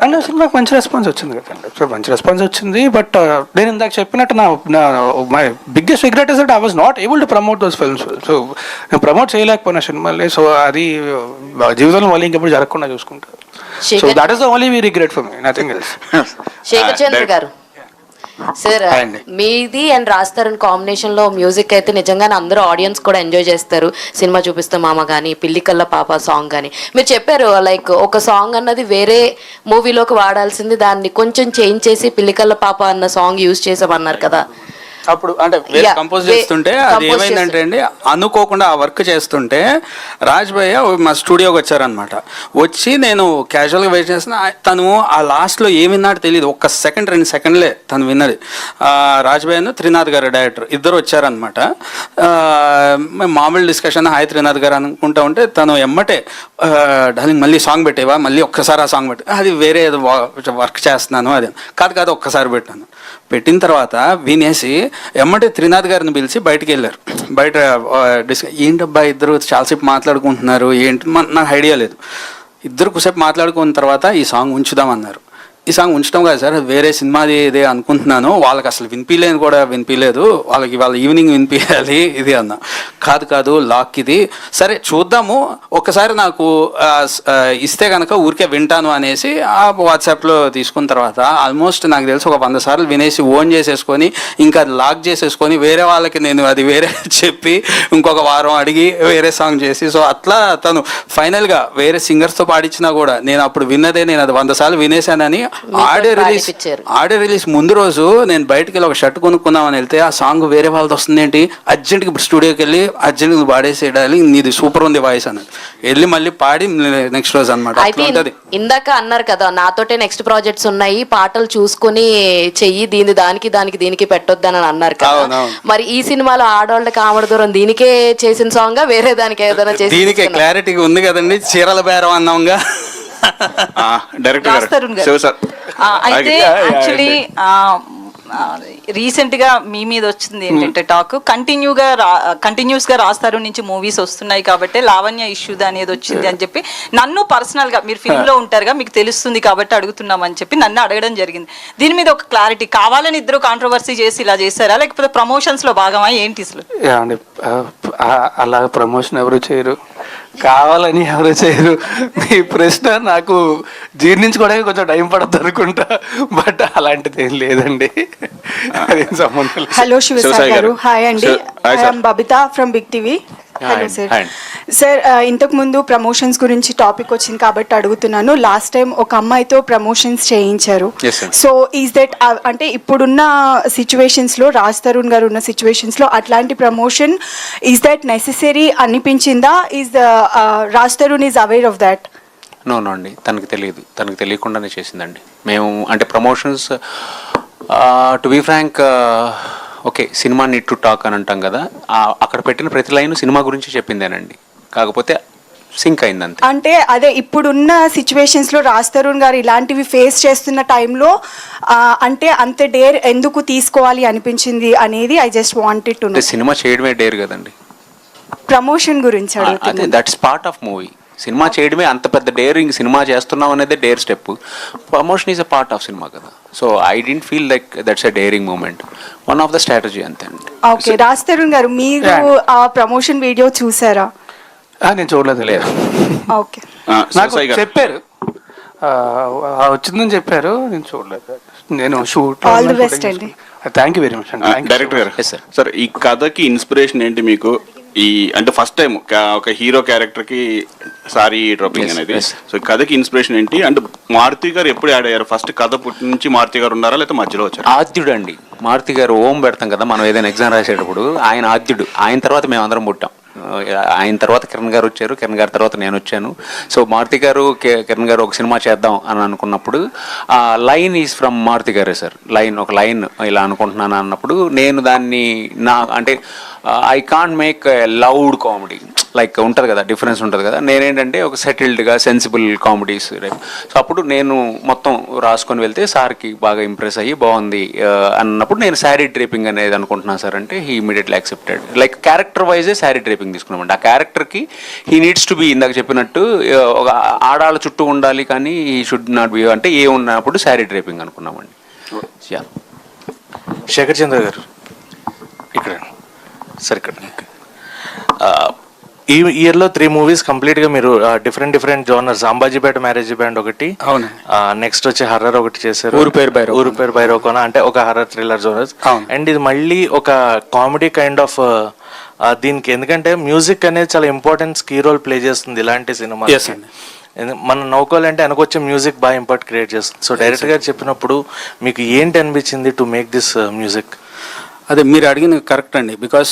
అండ్ సినిమాకి మంచి రెస్పాన్స్ వచ్చింది కదండి. సో మంచి రెస్పాన్స్ వచ్చింది. బట్ నేను ఇందాక చెప్పినట్టు నా my biggest regret is that I was not able to promote those films. So నేను ప్రమోట్ చేయలేకపోయినా సినిమాల్ని. సో అది జీవితంలో మళ్ళీ ఇంకెప్పుడు జరగకుండా చూసుకుంటారు. So that is the only we regret for me, nothing else. Shekhar చంద్ర గారు సార్, మీది అండ్ రాజ్ తరుణ్ కాంబినేషన్ లో మ్యూజిక్ అయితే నిజంగానే అందరూ ఆడియన్స్ కూడా ఎంజాయ్ చేస్తారు. సినిమా చూపిస్తే మామ కానీ, పిల్లికల్ల పాప సాంగ్ కానీ మీరు చెప్పారు, లైక్ ఒక సాంగ్ అన్నది వేరే మూవీలోకి వాడాల్సింది దాన్ని కొంచెం చేంజ్ చేసి పిల్లికల్ల పాప అన్న సాంగ్ యూజ్ చేసామన్నారు కదా. అప్పుడు అంటే వేరే కంపోజ్ చేస్తుంటే అది ఏమైందంటే అండి, అనుకోకుండా ఆ వర్క్ చేస్తుంటే రాజ్ భయ్య మా స్టూడియోకి వచ్చారనమాట. వచ్చి నేను క్యాజువల్గా వెయిట్ చేస్తున్నా, తను ఆ లాస్ట్లో ఏమి విన్నాడో తెలియదు. 1 సెకండ్ 2 సెకండ్లే తను విన్నది. రాజ్ భయ్యను త్రినాథ్ గారు డైరెక్టర్ ఇద్దరు వచ్చారనమాట. మేము మామూలు డిస్కషన్ హాయ్ త్రినాథ్ గారు అనుకుంటా ఉంటే తను ఎమ్మటే డార్లింగ్ మళ్ళీ సాంగ్ పెట్టేవా, మళ్ళీ ఒక్కసారి ఆ సాంగ్ పెట్టి, అది వేరే ఏదో వర్క్ చేస్తున్నాను, అది కాదు ఒక్కసారి పెట్టాను. పెట్టిన తర్వాత వినేసి ఎమ్మటే త్రినాథ్ గారిని పిలిచి బయటికి వెళ్ళారు. బయట ఏంటబ్బా ఇద్దరు చాలాసేపు మాట్లాడుకుంటున్నారు ఏంటి, నాకు ఐడియా లేదు. ఇద్దరు కొద్దిసేపు మాట్లాడుకున్న తర్వాత ఈ సాంగ్ ఉంచుదామన్నారు. ఈ సాంగ్ ఉంచడం కాదు సార్, వేరే సినిమాది ఇదే అనుకుంటున్నాను, వాళ్ళకి అసలు వినిపించలేదు, వాళ్ళకి వాళ్ళ ఈవినింగ్ వినిపించాలి ఇది అన్నా. కాదు లాక్ ఇది, సరే చూద్దాము ఒక్కసారి నాకు ఇస్తే కనుక ఊరికే వింటాను అనేసి ఆ వాట్సాప్లో తీసుకున్న తర్వాత ఆల్మోస్ట్ నాకు తెలిసి ఒక 100 సార్లు వినేసి ఓన్ చేసేసుకొని ఇంకా లాక్ చేసేసుకొని వేరే వాళ్ళకి నేను అది వేరే చెప్పి ఇంకొక వారం అడిగి వేరే సాంగ్ చేసి, సో అట్లా తను ఫైనల్గా వేరే సింగర్స్తో పాడించినా కూడా నేను అప్పుడు విన్నదే నేను అది 100 సార్లు వినేశానని ఆడియో రిలీజ్ ముందు రోజు నేను బయటకు వెళ్ళి ఒక షర్ట్ కొనుక్కుందామని వెళ్తే ఆ సాంగ్ వేరే వాళ్ళది వస్తుంది ఏంటి, అర్జెంట్కి ఇప్పుడు స్టూడియోకి వెళ్ళి అర్జెంట్గా పాడేసేయాలి, నీది సూపర్ ఉంది వాయిస్ అని వెళ్ళి మళ్ళీ పాడి నెక్స్ట్ రోజు అనమాట. ఇందాక అన్నారు కదా నాతోటే నెక్స్ట్ ప్రాజెక్ట్స్ ఉన్నాయి, పాటలు చూసుకుని చెయ్యి, దీనికి పెట్టొద్దని అన్నారు కదా. మరి ఈ సినిమాలో ఆడవాళ్ళ కామెడీ దూరం దీనికే చేసిన సాంగ్ వేరే దానికి ఏదైనా చేసి? దీనికే క్లారిటీగా ఉంది కదండి, చీరల బేరం అన్నాంగా. అయితే యాక్చువల్లీ రీసెంట్ గా మీ మీద వచ్చింది ఏంటంటే టాక్ కంటిన్యూస్ గా రాస్తారు నుంచి మూవీస్ వస్తున్నాయి కాబట్టి లావణ్య ఇష్యూ అనేది వచ్చింది అని చెప్పి నన్ను పర్సనల్ గా, మీరు ఫిల్మ్ లో ఉంటారుగా మీకు తెలుస్తుంది కాబట్టి అడుగుతున్నామని చెప్పి నన్ను అడగడం జరిగింది. దీని మీద ఒక క్లారిటీ కావాలని ఇద్దరు కాంట్రవర్సీ చేసి ఇలా చేశారా, లేకపోతే ప్రమోషన్స్ లో భాగమా ఏంటి అసలు? అలా ప్రమోషన్ ఎవరు చేయరు, కావాలని ఎవరు చేయరు. మీ ప్రశ్న నాకు జీర్ణించుకోవడానికి కొంచెం టైం పడుతుంది అనుకుంటా, బట్ అలాంటిది ఏం లేదండి. హలో శివసాయి గారు. హాయ్ అండి, I'm Babita from big TV. Hello sir. Sir ఇంతకు ముందు ప్రమోషన్స్ గురించి టాపిక్ వచ్చింది కాబట్టి అడుగుతున్నాను. లాస్ట్ టైం ఒక అమ్మాయితో ప్రమోషన్స్ చేయించారు. సో ఈజ్ దట్ అంటే ఇప్పుడున్న సిచ్యువేషన్స్ లో, రాజ్ తరుణ్ గారు ఉన్న సిచ్యువేషన్స్ లో అట్లాంటి ప్రమోషన్ ఈజ్ దట్ నెసెసరీ అనిపించిందా? Is Raj Tarun is aware of that? No అండి, తనకు తెలియకుండానే చేసిందండి. మేము అంటే promotions to be frank, okay cinema need to talk అని అంటాం కదా, అక్కడ పెట్టిన ప్రతి లైన్ సినిమా గురించి చెప్పిందేనండి, కాకపోతే సింక్ అయిందంతే. అంటే అదే ఇప్పుడున్న సిచ్యువేషన్స్ లో రాజ్ తరుణ్ గారు ఇలాంటివి ఫేస్ చేస్తున్న టైంలో అంటే అంత డేర్ ఎందుకు తీసుకోవాలి అనిపించింది అనేది I just wanted to know. సినిమా చేయడమే డేర్ కదండి, ప్రమోషన్ గురించి అడుగుతున్నాను. That's part of movie. సినిమా చేయడమే అంత పెద్ద డేరింగ్, సినిమా చేస్తున్నాం అనేది dare step, promotion is a part of సినిమా కదా. So I don't feel like that's a daring moment, one of the strategy అంతే అండి. ఓకే, రాజ్ తరుణ్ గారు మీరు ఆ ప్రమోషన్ వీడియో చూసారా? నేను చూడలేదు. లేదు. ఓకే, నాకు చెప్పారు, వచ్చిందని చెప్పారు, నేను చూడలేదు. నేను షూట్. ఆల్ ది బెస్ట్ అండి. థ్యాంక్ యూ వెరీ మచ్ అండి. డైరెక్టర్ గారు, సార్ ఈ కథకి ఇన్స్పిరేషన్ ఏంటి మీకు? ఈ అంటే ఫస్ట్ టైం ఒక హీరో క్యారెక్టర్ కి సారీ డ్రాపింగ్ అనేది, సో కథకి ఇన్స్పిరేషన్ ఏంటి? అంటే మారుతి గారు ఎప్పుడు యాడ్ అయ్యారు? ఫస్ట్ కథ పుట్టి నుంచి మారుతి గారు ఉన్నారా లేకపోతే మధ్యలో వచ్చారు? ఆద్యుడు అండి, మారుతి గారు ఓం పెడతాం కదా మనం ఏదైనా ఎగ్జామ్ రాసేటప్పుడు, ఆయన ఆద్యుడు. ఆయన తర్వాత మేము అందరం పుట్టాం. ఆయన తర్వాత కిరణ్ గారు వచ్చారు, కిరణ్ గారి తర్వాత నేను వచ్చాను. సో మారుతి గారు కిరణ్ గారు ఒక సినిమా చేద్దాం అని అనుకున్నప్పుడు లైన్ ఈజ్ ఫ్రమ్ మారుతి గారే సార్. ఒక లైన్ ఇలా అనుకుంటున్నాను అన్నప్పుడు నేను దాన్ని అంటే I can't make loud comedy, like ఉంటుంది కదా, డిఫరెన్స్ ఉంటుంది కదా. నేనేంటంటే ఒక సెటిల్డ్గా సెన్సిబుల్ కామెడీస్. సో అప్పుడు నేను మొత్తం రాసుకొని వెళ్తే సార్కి బాగా ఇంప్రెస్ అయ్యి బాగుంది అన్నప్పుడు నేను శారీ డ్రేపింగ్ అనేది అనుకుంటున్నాను సార్ అంటే he immediately accepted. Like character yj sari draping తీసుకున్నామండి. ఆ క్యారెక్టర్కి హీ నీడ్స్ టు బి, ఇందాక చెప్పినట్టు ఒక ఆడాళ్ళ చుట్టూ ఉండాలి కానీ హీ షుడ్ నాట్ బి అంటే ఏ ఉన్నప్పుడు శారీ డ్రేపింగ్ అనుకున్నామండి. శేఖర్ చంద్ర గారు ఇక్కడ సార్, ఇక్కడ ఈ ఇయర్లో 3 మూవీస్ కంప్లీట్గా మీరు different genres, Ambajipeta marriage band ఒకటి, నెక్స్ట్ వచ్చి హర్రర్ ఒకటి చేశారు, ఊరు పేరు బైరోకోన అంటే ఒక హర్రర్ థ్రిల్లర్ జోనర్స్, అండ్ ఇది మళ్ళీ ఒక కామెడీ కైండ్ ఆఫ్ దీనికి, ఎందుకంటే మ్యూజిక్ అనేది చాలా ఇంపార్టెంట్ కీ రోల్ ప్లే చేస్తుంది ఇలాంటి సినిమా. మనం నవ్వుకోవాలంటే వెనకొచ్చే మ్యూజిక్ బాగా ఇంపాక్ట్ క్రియేట్ చేస్తుంది. సో డైరెక్టర్ గారు చెప్పినప్పుడు మీకు ఏంటి అనిపించింది టు మేక్ దిస్ మ్యూజిక్? అదే మీరు అడిగింది కరెక్ట్ అండి, బికాస్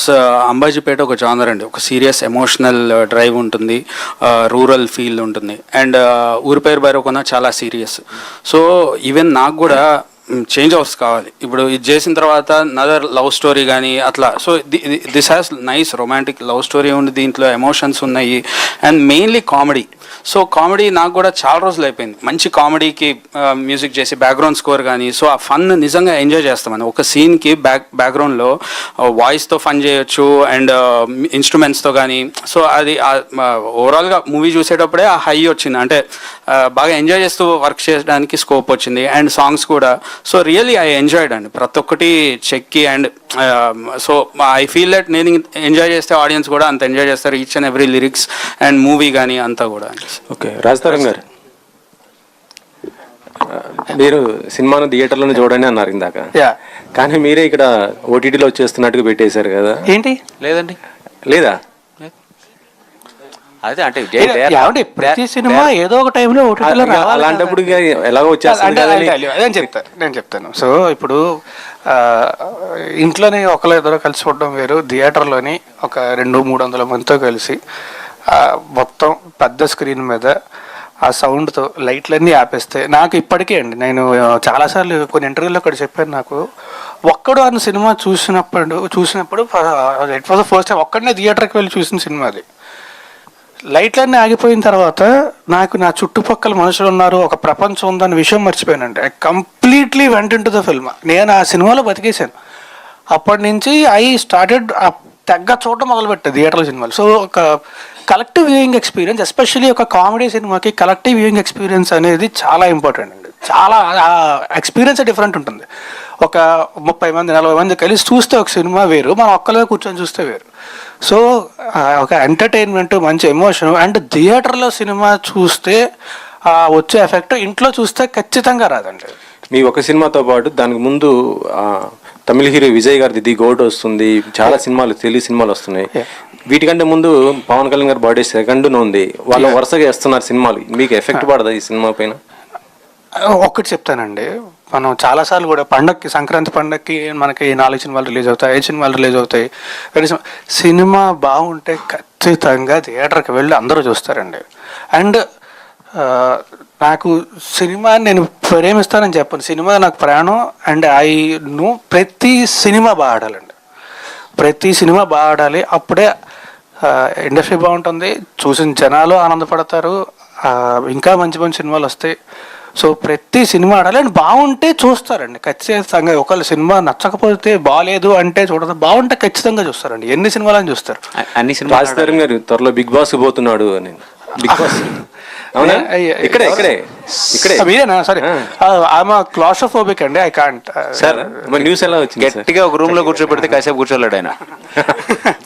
అంబాజీపేట ఒక జానర్ అండి, ఒక సీరియస్ ఎమోషనల్ డ్రైవ్ ఉంటుంది, రూరల్ ఫీల్ ఉంటుంది, అండ్ ఊరి పేరు బైరోకొన చాలా సీరియస్. సో ఈవెన్ నాకు కూడా చేంజ్ అవుట్స్ కావాలి. ఇప్పుడు ఇది చేసిన తర్వాత నదర్ లవ్ స్టోరీ కానీ అట్లా, so this has nice romantic love story ఉంది, దీంట్లో ఎమోషన్స్ ఉన్నాయి, and mainly comedy. So comedy నాకు కూడా చాలా రోజులు అయిపోయింది మంచి కామెడీకి మ్యూజిక్ చేసి బ్యాక్గ్రౌండ్ స్కోర్ కానీ, సో ఆ ఫన్ నిజంగా ఎంజాయ్ చేస్తామని. ఒక సీన్కి బ్యాక్గ్రౌండ్లో వాయిస్తో ఫన్ చేయొచ్చు అండ్ ఇన్స్ట్రుమెంట్స్తో కానీ. సో అది ఓవరాల్గా మూవీ చూసేటప్పుడే ఆ హై వచ్చింది, అంటే బాగా ఎంజాయ్ చేస్తూ వర్క్ చేయడానికి స్కోప్ వచ్చింది, అండ్ సాంగ్స్ కూడా. సో రియల్లీ ఐ ఎంజాయ్డ్ అండి ప్రతి ఒక్కటి చెక్కి, and so I feel that నేను ఎంజాయ్ చేస్తే ఆడియన్స్ కూడా అంత ఎంజాయ్ చేస్తారు, each and every lyrics and movie కానీ అంతా కూడా. ఓకే, రాజ్ తరుణ్ గారు, మీరు సినిమాను థియేటర్లోనే చూడండి అన్నారు ఇందాక, కానీ మీరే ఇక్కడ ఓటీటీలో వచ్చేస్తున్నట్టుగా పెట్టేశారు కదా, ఏంటి? లేదండి, లేదా? అదే అంటే ఏమంటే ప్రతి సినిమా ఏదో ఒక టైంలో ఓటీటీలో రావాలి. అలాంటప్పుడు ఇక ఎలాగో వచ్చేస్తుంది కదండి. నేను చెప్తాను. సో ఇప్పుడు ఇంట్లోనే ఒకళ్ళు ఇద్దరు కలిసి చూడడం వేరు, థియేటర్లోని ఒక 200-300 మందితో కలిసి మొత్తం పెద్ద స్క్రీన్ మీద ఆ సౌండ్తో లైట్లన్నీ ఆపేస్తే నాకు ఇప్పటికీ అండి, నేను చాలాసార్లు కొన్ని ఇంటర్వ్యూలో కూడా చెప్పాను, నాకు ఒక్కడు అన్న సినిమా చూసినప్పుడు it was the first time ఒక్కడనే థియేటర్కి వెళ్ళి చూసిన సినిమా అది. లైట్లన్నీ ఆగిపోయిన తర్వాత నాకు నా చుట్టుపక్కల మనుషులు ఉన్నారు, ఒక ప్రపంచం ఉందన్న విషయం మర్చిపోయానండి. I completely went into the film. నేను ఆ సినిమాలో బతికేశాను. అప్పటి నుంచి ఐ స్టార్టెడ్ తెగ్గ చూడటం మొదలుపెట్టాను థియేటర్ల సినిమాలు. సో ఒక కలెక్టివ్ వ్యూయింగ్ ఎక్స్పీరియన్స్, ఎస్పెషల్లీ ఒక కామెడీ సినిమాకి కలెక్టివ్ వ్యూయింగ్ ఎక్స్పీరియన్స్ అనేది చాలా ఇంపార్టెంట్ అండి. చాలా ఎక్స్పీరియన్స్ డిఫరెంట్ ఉంటుంది. ఒక 30 మంది 40 మంది కలిసి చూస్తే ఒక సినిమా వేరు, మనం ఒక్కలే కూర్చొని చూస్తే వేరు. సో ఒక ఎంటర్టైన్మెంట్, మంచి ఎమోషన్, అండ్ థియేటర్లో సినిమా చూస్తే వచ్చే ఎఫెక్ట్ ఇంట్లో చూస్తే ఖచ్చితంగా రాదండి. మీ ఒక సినిమాతో పాటు దానికి ముందు తమిళ హీరో విజయ్ గారిది ది గోట్ వస్తుంది, చాలా సినిమాలు తెలుగు సినిమాలు వస్తున్నాయి. వీటికంటే ముందు పవన్ కళ్యాణ్ గారి బర్త్డే సెకండ్ ఉంది, వాళ్ళు వరుసగా వేస్తున్నారు సినిమాలు. మీకు ఎఫెక్ట్ పడదా ఈ సినిమా పైన? ఒక్కటి చెప్తానండి, మనం చాలాసార్లు కూడా పండగకి, సంక్రాంతి పండగకి మనకి 4 సినిమాలు రిలీజ్ అవుతాయి, 5 సినిమాలు రిలీజ్ అవుతాయి. సినిమా బాగుంటే ఖచ్చితంగా థియేటర్కి వెళ్ళి అందరూ చూస్తారండి. అండ్ నాకు సినిమా నేను ప్రేమిస్తానని చెప్పను, సినిమా నాకు ప్రాణం. అండ్ ప్రతి సినిమా బాగా ఆడాలండి, ప్రతి సినిమా బాగా ఆడాలి. అప్పుడే ఇండస్ట్రీ బాగుంటుంది, చూసిన జనాలు ఆనందపడతారు, ఇంకా మంచి మంచి సినిమాలు వస్తాయి. సో ప్రతి సినిమా ఆడాలి అండ్ బాగుంటే చూస్తారండి ఖచ్చితంగా. ఒకవేళ సినిమా నచ్చకపోతే, బాగాలేదు అంటే చూడదు, బాగుంటే ఖచ్చితంగా చూస్తారండి. ఎన్ని సినిమాలని చూస్తారు. అన్ని సినిమాలు గారు త్వరలో బిగ్ బాస్ పోతున్నాడు అని. బిగ్ బాస్ మీరేనా? సరే, క్లాస్ట్రోఫోబిక్ అండి, ఐ కాంట్. సార్ న్యూస్ ఎలా వచ్చింది? గట్టిగా ఒక రూమ్ లో కూర్చోబెడితే కాసేపు కూర్చోలేడు ఆయన.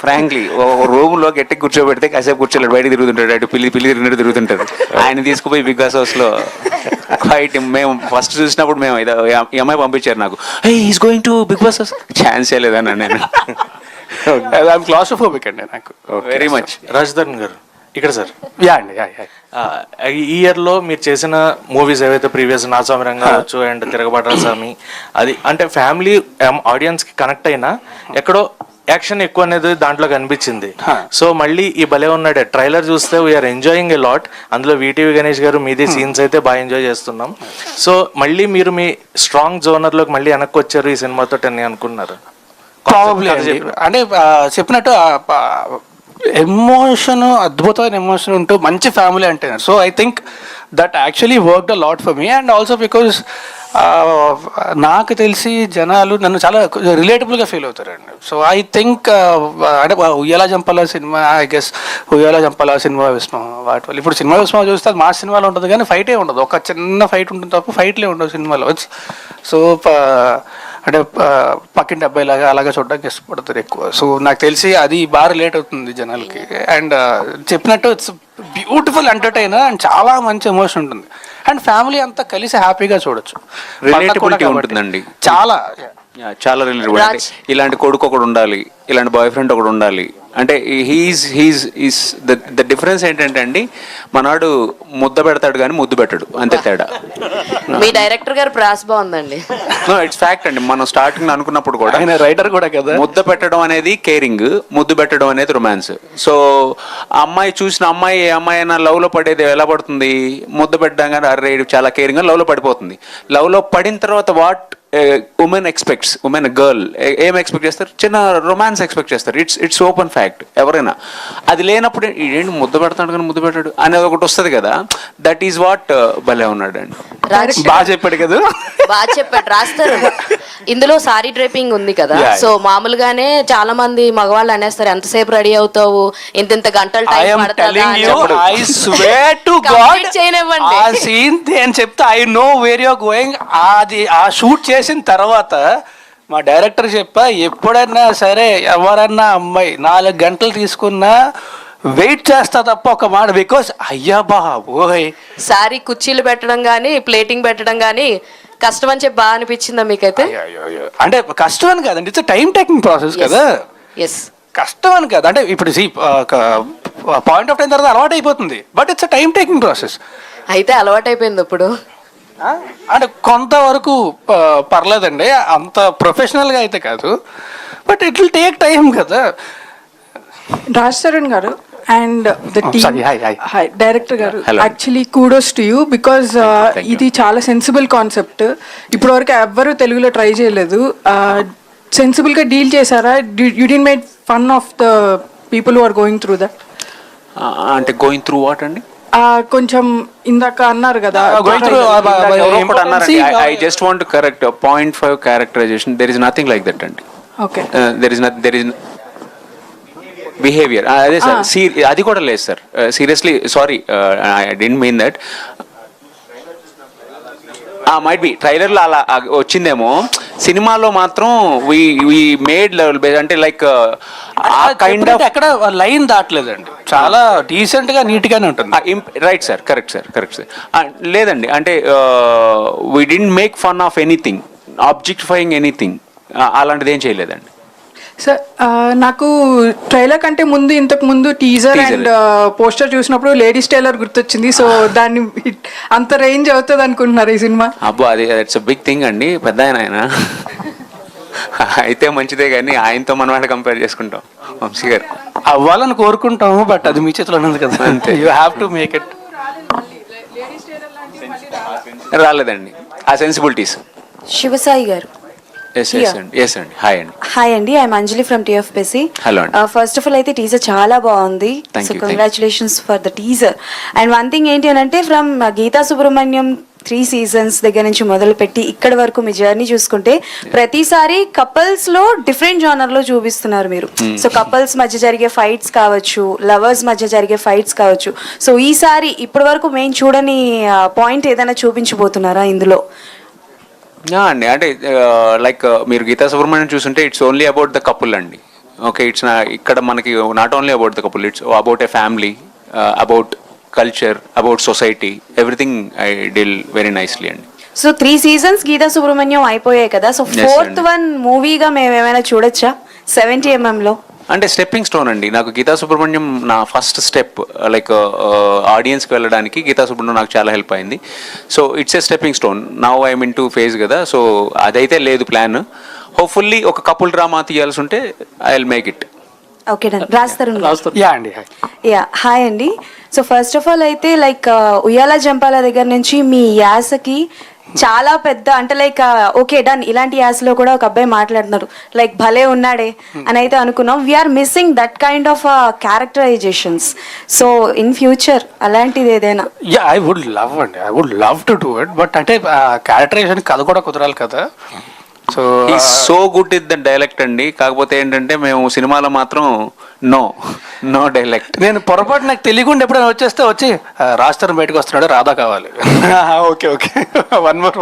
ఫ్రాంక్లీ ఒక రూమ్ లో గట్టిగా కూర్చోబెడితే కాసేపు కూర్చోలేడు, బయట తిరుగుతుంటాడు, అటు పిల్లి తిరిగినట్టు తిరుగుతుంటాడు. ఆయన తీసుకుపోయి బిగ్ బాస్ హౌస్ లో ఫైట్. మేము ఫస్ట్ చూసినప్పుడు మేము ఈ అమ్మాయి పంపించారు నాకు, is going to Bigg Boss house, ఛాన్సే లేదన్నా నేను. క్లాస్ట్రోఫోబిక్ అండి నాకు వెరీ మచ్. రాజధరణ్ గారు ఇక్కడ సార్. యా అండి, ఈ ఇయర్లో మీరు చేసిన మూవీస్ ఏవైతే ప్రీవియస్ నాచామరంగా కావచ్చు అండ్ తిరగబాట స్వామి, అది అంటే ఫ్యామిలీ ఆడియన్స్కి కనెక్ట్ అయినా ఎక్కడో యాక్షన్ ఎక్కువ అనేది దాంట్లో కనిపించింది. సో మళ్ళీ ఈ భలే ఉన్నాడే ట్రైలర్ చూస్తే వీఆర్ ఎంజాయింగ్ ఎ లాట్. అందులో వీటీవీ గణేష్ గారు మీది సీన్స్ అయితే బాగా ఎంజాయ్ చేస్తున్నాం. సో మళ్ళీ మీరు మీ స్ట్రాంగ్ జోనర్లోకి మళ్ళీ వెనక్కి వచ్చారు ఈ సినిమాతో అని అనుకున్నారు? అంటే చెప్పినట్టు ఎమోషన్, అద్భుతమైన ఎమోషన్ ఉంటూ మంచి ఫ్యామిలీ అంటే. So I think that actually worked a lot for me. And also because నాకు తెలిసి జనాలు నన్ను చాలా రిలేటబుల్గా ఫీల్ అవుతారండి. సో ఐ థింక్ అంటే ఉయ్యాల జంపాల సినిమా, ఐ గెస్ ఉయ్యాల జంపాల సినిమా విస్మా వాటి వల్ల. ఇప్పుడు సినిమా విస్మా చూస్తే మా సినిమాలో ఉంటుంది కానీ ఫైటే ఉండదు, ఒక చిన్న ఫైట్ ఉంటుంది తప్ప ఫైట్లే ఉండవు సినిమాలో. సో అంటే పక్కింటి అబ్బాయి లాగా అలాగే చూడడానికి ఇష్టపడతారు ఎక్కువ. సో నాకు తెలిసి అది బాగా రిలేట్ అవుతుంది జనాలకి. అండ్ చెప్పినట్టు ఇట్స్ బ్యూటిఫుల్ ఎంటర్టైనర్ అండ్ చాలా మంచి ఎమోషన్ ఉంటుంది. అండ్ ఫ్యామిలీ అంతా కలిసి హ్యాపీగా చూడొచ్చు. రిలేటబిలిటీ ఉంటుందండి, చాలా చాలా రిలేటబుల్. ఇలాంటి కొడుకు ఒకడు ఉండాలి, ఇలాంటి బాయ్ ఫ్రెండ్ ఒకడు ఉండాలి. అంటే హీస్ ద డిఫరెన్స్ ఏంటంటే అండి, మనవాడు ముద్ద పెడతాడు కానీ ముద్దు పెట్టడు, అంతే తేడా. మీ డైరెక్టర్ గారు ప్రాస్ బాగుందండి. ఇట్స్ ఫ్యాక్ట్ అండి. మనం స్టార్టింగ్ అనుకున్నప్పుడు కూడా, ఆయన రైటర్ కూడా కదా, ముద్ద పెట్టడం అనేది కేరింగ్, ముద్దు పెట్టడం అనేది రొమాన్స్. సో అమ్మాయి చూసిన అమ్మాయి, ఏ అమ్మాయి అయినా లవ్ లో పడేది ఎలా పడుతుంది? ముద్ద పెట్టడం కానీ అరే చాలా కేరింగ్, లవ్ లో పడిపోతుంది. లవ్ లో పడిన తర్వాత what women expects, women girl ఏం ఎక్స్పెక్ట్ చేస్తారు? చిన్న రొమాన్స్ ఎక్స్పెక్ట్ చేస్తారు. It's open fact. ఎవరైనా అది లేనప్పుడు ఏంటి ముద్ద పెడతాడు కానీ ముద్దు పెట్టాడు అనేది ఒకటి వస్తుంది కదా. దట్ ఈస్ వాట్ భలే ఉన్నాడు అండి. బాగా చెప్పాడు కదా, బాగా చెప్పాడు. రాస్తారు ఇందులో సారీ డ్రైపింగ్ ఉంది కదా. సో మామూలుగానే చాలా మంది మగవాళ్ళు అనేస్తారు, ఎంతసేపు రెడీ అవుతావు, ఇంత గంటలు టైం పడుతుందా అని చెప్తే I know where you are going. అది ఆ షూట్ చేసిన తర్వాత మా డైరెక్టర్ చెప్పా, ఎప్పుడన్నా సరే ఎవరన్నా అమ్మాయి 4 గంటలు తీసుకున్నా వెయిట్ చేస్తా తప్ప ఒక మాట. బికాస్ అయ్యా బాబోయ్, సారీ కుర్చీలు పెట్టడం కానీ ప్లేటింగ్ పెట్టడం కానీ కష్టం అని చెప్పి బాగా అనిపించిందా మీకైతే? అంటే కష్టం అని కాదండి, ఇట్స్ టైం టేకింగ్ ప్రాసెస్ కదా. ఎస్, కష్టం అని కాదు. అంటే ఇప్పుడు పాయింట్ ఆఫ్ టైం తర్వాత అలవాటు అయిపోతుంది, but it's a time taking process. అయితే అలవాటైపోయింది ఇప్పుడు. అంటే కొంతవరకు పర్లేదండి, అంత ప్రొఫెషనల్గా అయితే కాదు, but it will take time కదా. Raj Tarun garu and the team, hi. Director గారు, actually kudos to you because ఇది చాలా సెన్సిబుల్ కాన్సెప్ట్. ఇప్పటివరకు ఎవ్వరూ తెలుగులో ట్రై చేయలేదు. సెన్సిబుల్గా డీల్ చేశారా? You did made fun of the people who are going through that. అంటే గోయింగ్ త్రూ వాట్ అండి? కొంచెం ఇందాక అన్నారు కదా, I just want to correct 0.5 characterization. There is nothing like that అండి. ఓకే, దెర్ ఇస్ బిహేవియర్ అదే sir. అది కూడా లేదు sir, seriously sorry, I don't mean that. Might be ట్రైలర్లో అలా వచ్చిందేమో, సినిమాలో మాత్రం వి మేడ్ లెవెల్ బేస్, అంటే లైక్ ఆ కైండ్ ఆఫ్ ఎక్కడ లైన్ దాటలేదండి, చాలా డీసెంట్ గా నీట్ గానే ఉంటుంది. Right sir, correct sir. లేదండి, అంటే we didn't make fun of anything, objectifying anything, అలాంటిది ఏం చేయలేదండి. సార్ నాకు ట్రైలర్ కంటే ముందు, ఇంతకు ముందు టీజర్ అండ్ పోస్టర్ చూసినప్పుడు లేడీస్ టైలర్ గుర్తొచ్చింది. సో దాన్ని అంత రేంజ్ అవుతుంది అనుకుంటున్నారు ఈ సినిమా? అబ్బో, అది ఇట్స్ అ బిగ్ థింగ్ అండి, పెద్ద ఆయన అయితే మంచిదే, కానీ ఆయనతో మనం అంటే కంపేర్ చేసుకుంటాం. వంశీ గారు అవ్వాలని కోరుకుంటాము, బట్ అది మీ చేతిలో ఉన్నది కదా, you have to make it. రాలేదండి ఆ సెన్సిబిలిటీస్. శివసాయి గారు. ఎస్ అండి. హాయ్ అండి, I'm Anjali from TFPC. Hello. First of all అయితే టీజర్ చాలా బాగుంది, so congratulations for the teaser. And one thing ఏంటి అని అంటే, ఫ్రమ్ గీతా సుబ్రహ్మణ్యం 3 seasons దగ్గర నుంచి మొదలుపెట్టి ఇక్కడ వరకు మీ జర్నీ చూసుకుంటే ప్రతిసారి కపుల్స్ లో డిఫరెంట్ జానర్ లో చూపిస్తున్నారు మీరు. సో కపుల్స్ మధ్య జరిగే ఫైట్స్ కావచ్చు, లవర్స్ మధ్య జరిగే ఫైట్స్ కావచ్చు. సో ఈసారి ఇప్పటి వరకు మేము చూడని పాయింట్ ఏదైనా చూపించబోతున్నారా ఇందులో? అండి, అంటే లైక్ మీరు గీతా సుబ్రహ్మణ్యం చూస్తుంటే it's only about the couple అండి. ఓకే, ఇట్స్ ఇక్కడ మనకి not only about the couple, it's about a family, about culture, about society, everything I deal very nicely అండి. సో 3 seasons గీతా సుబ్రహ్మణ్యం అయిపోయాయి కదా, సో 4th one మూవీగా మేము ఏమైనా చూడొచ్చా 70mm లో? అంటే స్టెప్పింగ్ స్టోన్ అండి నాకు గీతా సుబ్రహ్మణ్యం. నా ఫస్ట్ స్టెప్ లైక్ ఆడియన్స్కి వెళ్ళడానికి గీతా సుబ్రహ్మణ్యం నాకు చాలా హెల్ప్ అయింది. So it's a stepping stone. Now I'm in to phase కదా, సో అదైతే లేదు ప్లాన్. హోప్ఫుల్లీ ఒక కపుల్ డ్రామా తీయాల్సి ఉంటే I will make it. Okay, రాస్తారు. యా, హాయ్ అండి. సో ఫస్ట్ ఆఫ్ ఆల్ అయితే లైక్ ఉయ్యాల జంపాల దగ్గర నుంచి మీ యాసకి చాలా పెద్ద, అంటే లైక్ ఓకే డన్, ఇలాంటి యాసలో కూడా ఒక అబ్బాయి మాట్లాడుతున్నారు, లైక్ భలే ఉన్నాడే అని అయితే అనుకున్నాం. We are missing that kind of characterizations. So in future అలాంటిది ఏదైనా? యా, ఐ వుడ్ లవ్ అండి, I would love to do it, but అంటే క్యారెక్టరైజేషన్ కథ కూడా కుదరాలి కదా. So good in the dialect అండి, కాకపోతే ఏంటంటే మేము సినిమాలో మాత్రం నో డైలెక్ట్. నేను పొరపాటు నాకు తెలియకుండా ఎప్పుడైనా వచ్చి రాస్తారు బయటకు వస్తున్నాడు, రాధా కావాలి. Okay, one more.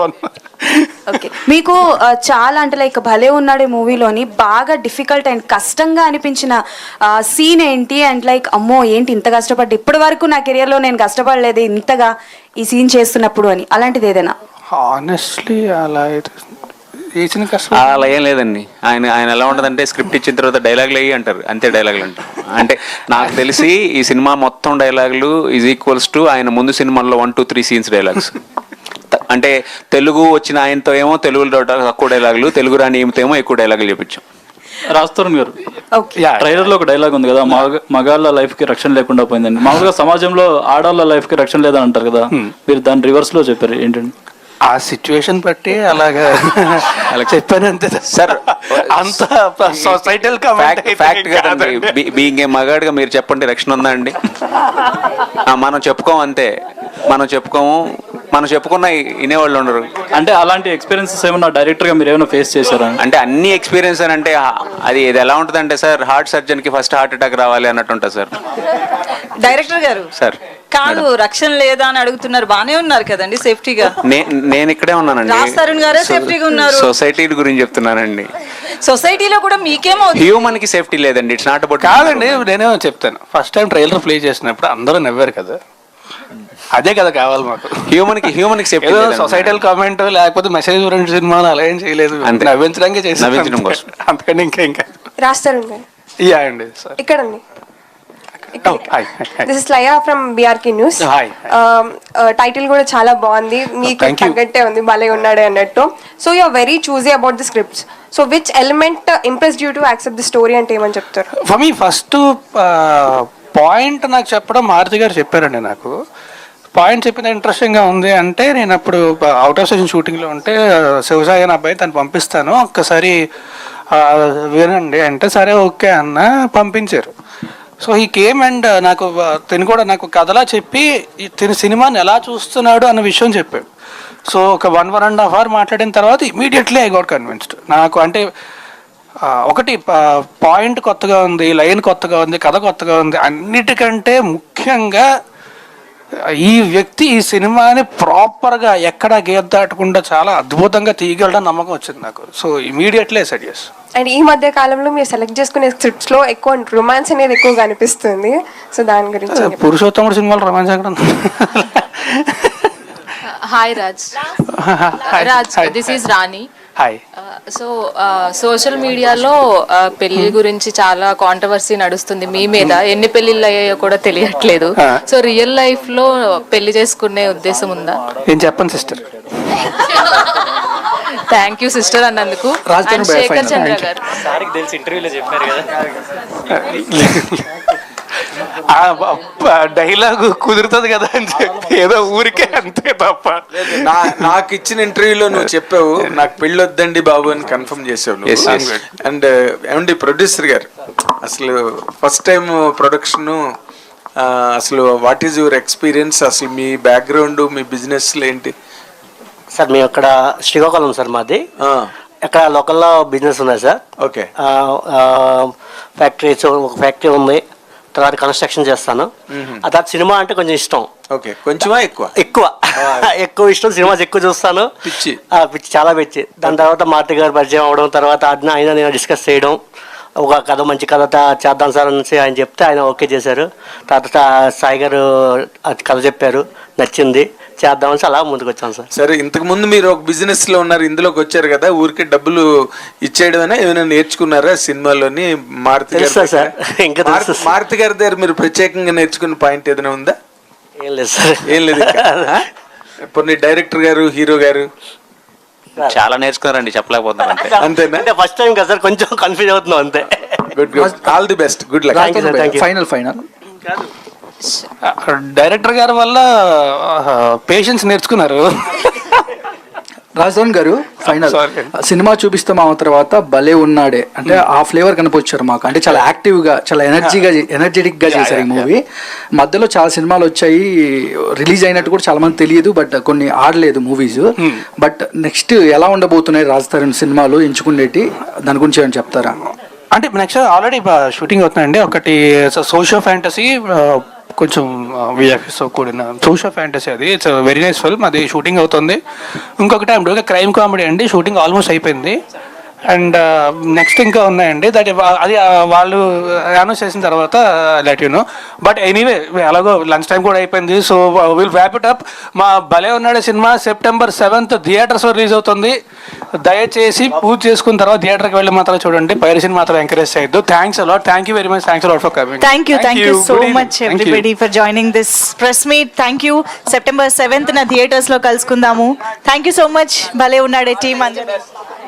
ఓకే, మీకు చాలా అంటే లైక్ భలే ఉన్నాడే మూవీలోని బాగా డిఫికల్ట్ అండ్ కష్టంగా అనిపించిన సీన్ ఏంటి? అండ్ లైక్ అమ్మో ఏంటి ఇంత కష్టపడ్డా, ఇప్పటి వరకు నా కెరియర్లో నేను కష్టపడలేదు ఇంతగా ఈ సీన్ చేస్తున్నప్పుడు అని, అలాంటిది ఏదైనా? హానెస్ట్లీ అలా అలా ఏం లేదండి. ఆయన ఎలా ఉంటుందంటే స్క్రిప్ట్ ఇచ్చిన తర్వాత డైలాగులు అయ్యి అంటారు, అంతే డైలాగులు అంటారు. అంటే నాకు తెలిసి ఈ సినిమా మొత్తం డైలాగులు ఈజ్ ఈక్వల్స్ టు ఆయన ముందు సినిమాల్లో 1, 2, 3 scenes డైలాగ్స్. అంటే తెలుగు వచ్చిన ఆయనతో ఏమో తెలుగులో తక్కువ డైలాగులు, తెలుగు రాని ఏమితో ఏమో ఎక్కువ డైలాగులు చెప్పించాం. రాస్తారు గారు, ట్రైలర్ లో ఒక డైలాగ్ ఉంది కదా, మగాళ్ళ లైఫ్ కి రక్షణ లేకుండా పోయిందండి. మామూలుగా సమాజంలో ఆడవాళ్ళ లైఫ్ కి రక్షణ లేదని అంటారు కదా, మీరు దాన్ని రివర్స్ లో చెప్పారు ఏంటండి? ఆ సిచ్యువేషన్ బట్టి అలాగా చెప్పాను అంతే సార్. అంత సొసైటల్ ఫ్యాక్ట్ కదండి. బీయింగ్ ఏ మగాడిగా మీరు చెప్పండి, రక్షణ ఉందా అండి? మనం చెప్పుకోము అంతే, మనం చెప్పుకున్న వినేవాళ్ళు ఉండరు. అంటే అలాంటి ఎక్స్పీరియన్సెస్ ఏమన్నా డైరెక్టర్ గా మీరు ఏమైనా ఫేస్ చేశారా? అంటే అన్ని ఎక్స్పీరియన్స్ అని అంటే అది ఎలా ఉంటుంది అంటే సార్, హార్ట్ సర్జన్ కి ఫస్ట్ హార్ట్ అటాక్ రావాలి అన్నట్టు ఉంటుంది సార్. డైరెక్టర్ గారు సార్ కాదు, రక్షణ లేదా అని అడుగుతున్నారు, బానే ఉన్నారు కదండి సేఫ్టీగా? నేను ఇక్కడే ఉన్నానండి. రాస్తారుణ్ గారే సేఫ్టీగా ఉన్నారు. సొసైటీ గురించి చెప్తున్నానండి. సొసైటీలో కూడా మీకేమో హ్యూమన్ కి సేఫ్టీ లేదండి, ఇట్స్ నాట్ అబౌట్. కాదండి, నేనేమో చెప్తాను, ఫస్ట్ టైం ట్రైలర్ ప్లే చేసినప్పుడు అందరూ నవ్వారు కదా, అదే కదా కావాలి మాకు. హ్యూమన్ కి సేఫ్టీ, సొసైటల్ కామెంట్ లేకపోతే మెసేజ్ ఓరియంటెడ్ సినిమాలు అలా ఏం చేయలేదు, నవ్వించడానికి చేసి నవ్వించడం కోసం, అంతకంటే ఇంకా రాస్తారు. యా అండి సార్. ఇక్కడండి this is Laya from BRK news. Title కూడా చాలా బాగుంది, మీకు తగ్గట్టే ఉంది, భలే ఉన్నాడే అన్నట్టు. So you are very choosy about the scripts. So which element impressed you to accept the story అంటే ఏమని చెప్తారు? ఫర్ మీ ఫస్ట్ పాయింట్ నాకు చెప్పడం మారుతి గారు చెప్పారండి. నాకు పాయింట్ చెప్పిన ఇంట్రెస్టింగ్గా ఉంది అంటే, నేను అప్పుడు అవుట్ ఆఫ్ స్టేషన్ షూటింగ్లో ఉంటే శివసాయి అనే అబ్బాయి తను పంపిస్తాను ఒక్కసారి వినండి అంటే, సరే ఓకే అన్న పంపించారు. సో ఈ కేమ్ అండ్ నాకు తిని కూడా నాకు కథలా చెప్పి తిని సినిమాని ఎలా చూస్తున్నాడు అన్న విషయం చెప్పాడు. సో ఒక 1.5 hour మాట్లాడిన తర్వాత ఇమీడియట్లీ ఐ గాట్ కన్విన్స్డ్. నాకు అంటే ఒకటి పాయింట్ కొత్తగా ఉంది, లైన్ కొత్తగా ఉంది, కథ కొత్తగా ఉంది, అన్నిటికంటే ముఖ్యంగా ఈ వ్యక్తి ఈ సినిమాని ప్రాపర్గా ఎక్కడ గీత దాటకుండా చాలా అద్భుతంగా తీయగలడం నమ్మకం వచ్చింది నాకు. So immediately said yes. And ఈ మధ్య కాలంలో మీరు సెలెక్ట్ చేసుకునే స్క్రిప్ట్స్ లో ఎక్కువ రొమాన్స్ అనేది ఎక్కువగా అనిపిస్తుంది. సో దాని గురించి పురుషోత్తముడు సినిమాలో రొమాన్స్ ఎక్కడ? Hi Raj. This is Rani. Hi. So social మీడియాలో పెళ్లి గురించి చాలా కాంట్రవర్సీ నడుస్తుంది మీ మీద. ఎన్ని పెళ్లిళ్ళు అయ్యాయో కూడా తెలియట్లేదు. సో రియల్ లైఫ్ లో పెళ్లి చేసుకునే ఉద్దేశం ఉందా? ఏం చెప్పండి సిస్టర్. థ్యాంక్ యూ సిస్టర్ అన్నందుకు. అండ్ శేఖర్ చంద్ర గారు డైలాగ్ కుదురుతుంది కదా అని చెప్పి ఏదో ఊరికే అంతే తప్ప. నాకు ఇచ్చిన ఇంటర్వ్యూలో నువ్వు చెప్పావు నాకు పెళ్ళి వద్దండి బాబు అని కన్ఫర్మ్ చేసావు. అండ్ ఏమండి ప్రొడ్యూసర్ గారు, అసలు ఫస్ట్ టైం ప్రొడక్షన్, అసలు వాట్ ఈజ్ యువర్ ఎక్స్పీరియన్స్, అసలు మీ బ్యాక్గ్రౌండ్, మీ బిజినెస్ ఏంటి? సార్ మేము అక్కడ శ్రీకాకుళం సార్ మాది. అక్కడ లోకల్లో బిజినెస్ ఉన్నాయి సార్. ఓకే. ఫ్యాక్టరీస్, ఒక ఫ్యాక్టరీ ఉంది, తర్వాత కన్స్ట్రక్షన్ చేస్తాను. ఆ తర్వాత సినిమా అంటే కొంచెం ఇష్టం. ఓకే. కొంచెమా ఎక్కువ? ఎక్కువ ఇష్టం. సినిమాస్ ఎక్కువ చూస్తాను. పిచ్చి చాలా పిచ్చి. దాని తర్వాత మారుతి గారు పరిచయం అవడం, తర్వాత ఆయన నేను డిస్కస్ చేయడం, ఒక కథ మంచి కథ చేద్దాం సార్ అనేసి ఆయన చెప్తే ఆయన ఓకే చేశారు. తర్వాత సాయి గారు కథ చెప్పారు, నచ్చింది, చేద్దామని అలా ముందుకు వచ్చాను సార్. సరే, ఇంతకు ముందు మీరు ఒక బిజినెస్ లో ఉన్నారు, ఇందులోకి వచ్చారు కదా, ఊరికే డబ్బులు ఇచ్చేయడమైనా ఏమైనా నేర్చుకున్నారా సినిమాలోని? మారుతి గారి దగ్గర మీరు ప్రత్యేకంగా నేర్చుకున్న పాయింట్ ఏదైనా ఉందా? ఏం లేదు సార్. ఏం లేదు. కొన్ని డైరెక్టర్ గారు, హీరో గారు చాలా నేర్చుకున్నారండి, చెప్పలేకపోతున్నారు అంతే. అంతేనా? అంటే ఫస్ట్ టైం కదా సార్, కొంచెం కన్ఫ్యూజ్ అవుతున్నాం అంతే. Good. All the best. Good luck. Final director గారి వల్ల పేషెన్స్ నేర్చుకున్నారు. రాజధాని గారు ఫైనల్ సినిమా చూపిస్తాం ఆ తర్వాత భలే ఉన్నాడే అంటే ఆ ఫ్లేవర్ కనిపించారు మాకు. అంటే చాలా యాక్టివ్గా, చాలా ఎనర్జెటిక్గా చేశారు ఈ మూవీ. మధ్యలో చాలా సినిమాలు వచ్చాయి, రిలీజ్ అయినట్టు కూడా చాలా మంది తెలియదు, బట్ కొన్ని ఆడలేదు మూవీస్. బట్ నెక్స్ట్ ఎలా ఉండబోతున్నాయి రాజధాని సినిమాలు ఎంచుకునేటి, దాని గురించి ఏమైనా చెప్తారా? అంటే నెక్స్ట్ ఆల్రెడీ షూటింగ్ అవుతున్నాయండి. ఒకటి సోషియో ఫ్యాంటసీ, కొంచెం విఎఫ్ఎస్తో కూడిన సోషియో ఫ్యాంటసీ, అది ఇట్స్ వెరీ నైస్ ఫిల్మ్, అది షూటింగ్ అవుతుంది. ఇంకొకటి ఐమ్ క్రైమ్ కామెడీ అండి, షూటింగ్ ఆల్మోస్ట్ అయిపోయింది. అండ్ నెక్స్ట్ ఇంకా ఉన్నాయండి, అది వాళ్ళు అనౌన్స్ చేసిన తర్వాత let you know. But anyway అలాగో లంచ్ టైం కూడా అయిపోయింది, so will wrap it up. మా భలే ఉన్నాడే సినిమా September 7th థియేటర్స్లో రిలీజ్ అవుతుంది. దయచేసి పూజ చేసుకున్న తర్వాత థియేటర్కి వెళ్ళి మాత్రం చూడండి, పైరసీని మాత్రం ఎంకరేజ్ చేయొద్దు. Thanks a lot. Thank you very much. Thanks a lot for coming. Thank you so much everybody for joining this press meet. Thank you. September 7th థియేటర్స్లో కలుసుకుందాము. థ్యాంక్ యూ సో మచ్ భలే ఉన్నాడే టీమ్ అందరూ.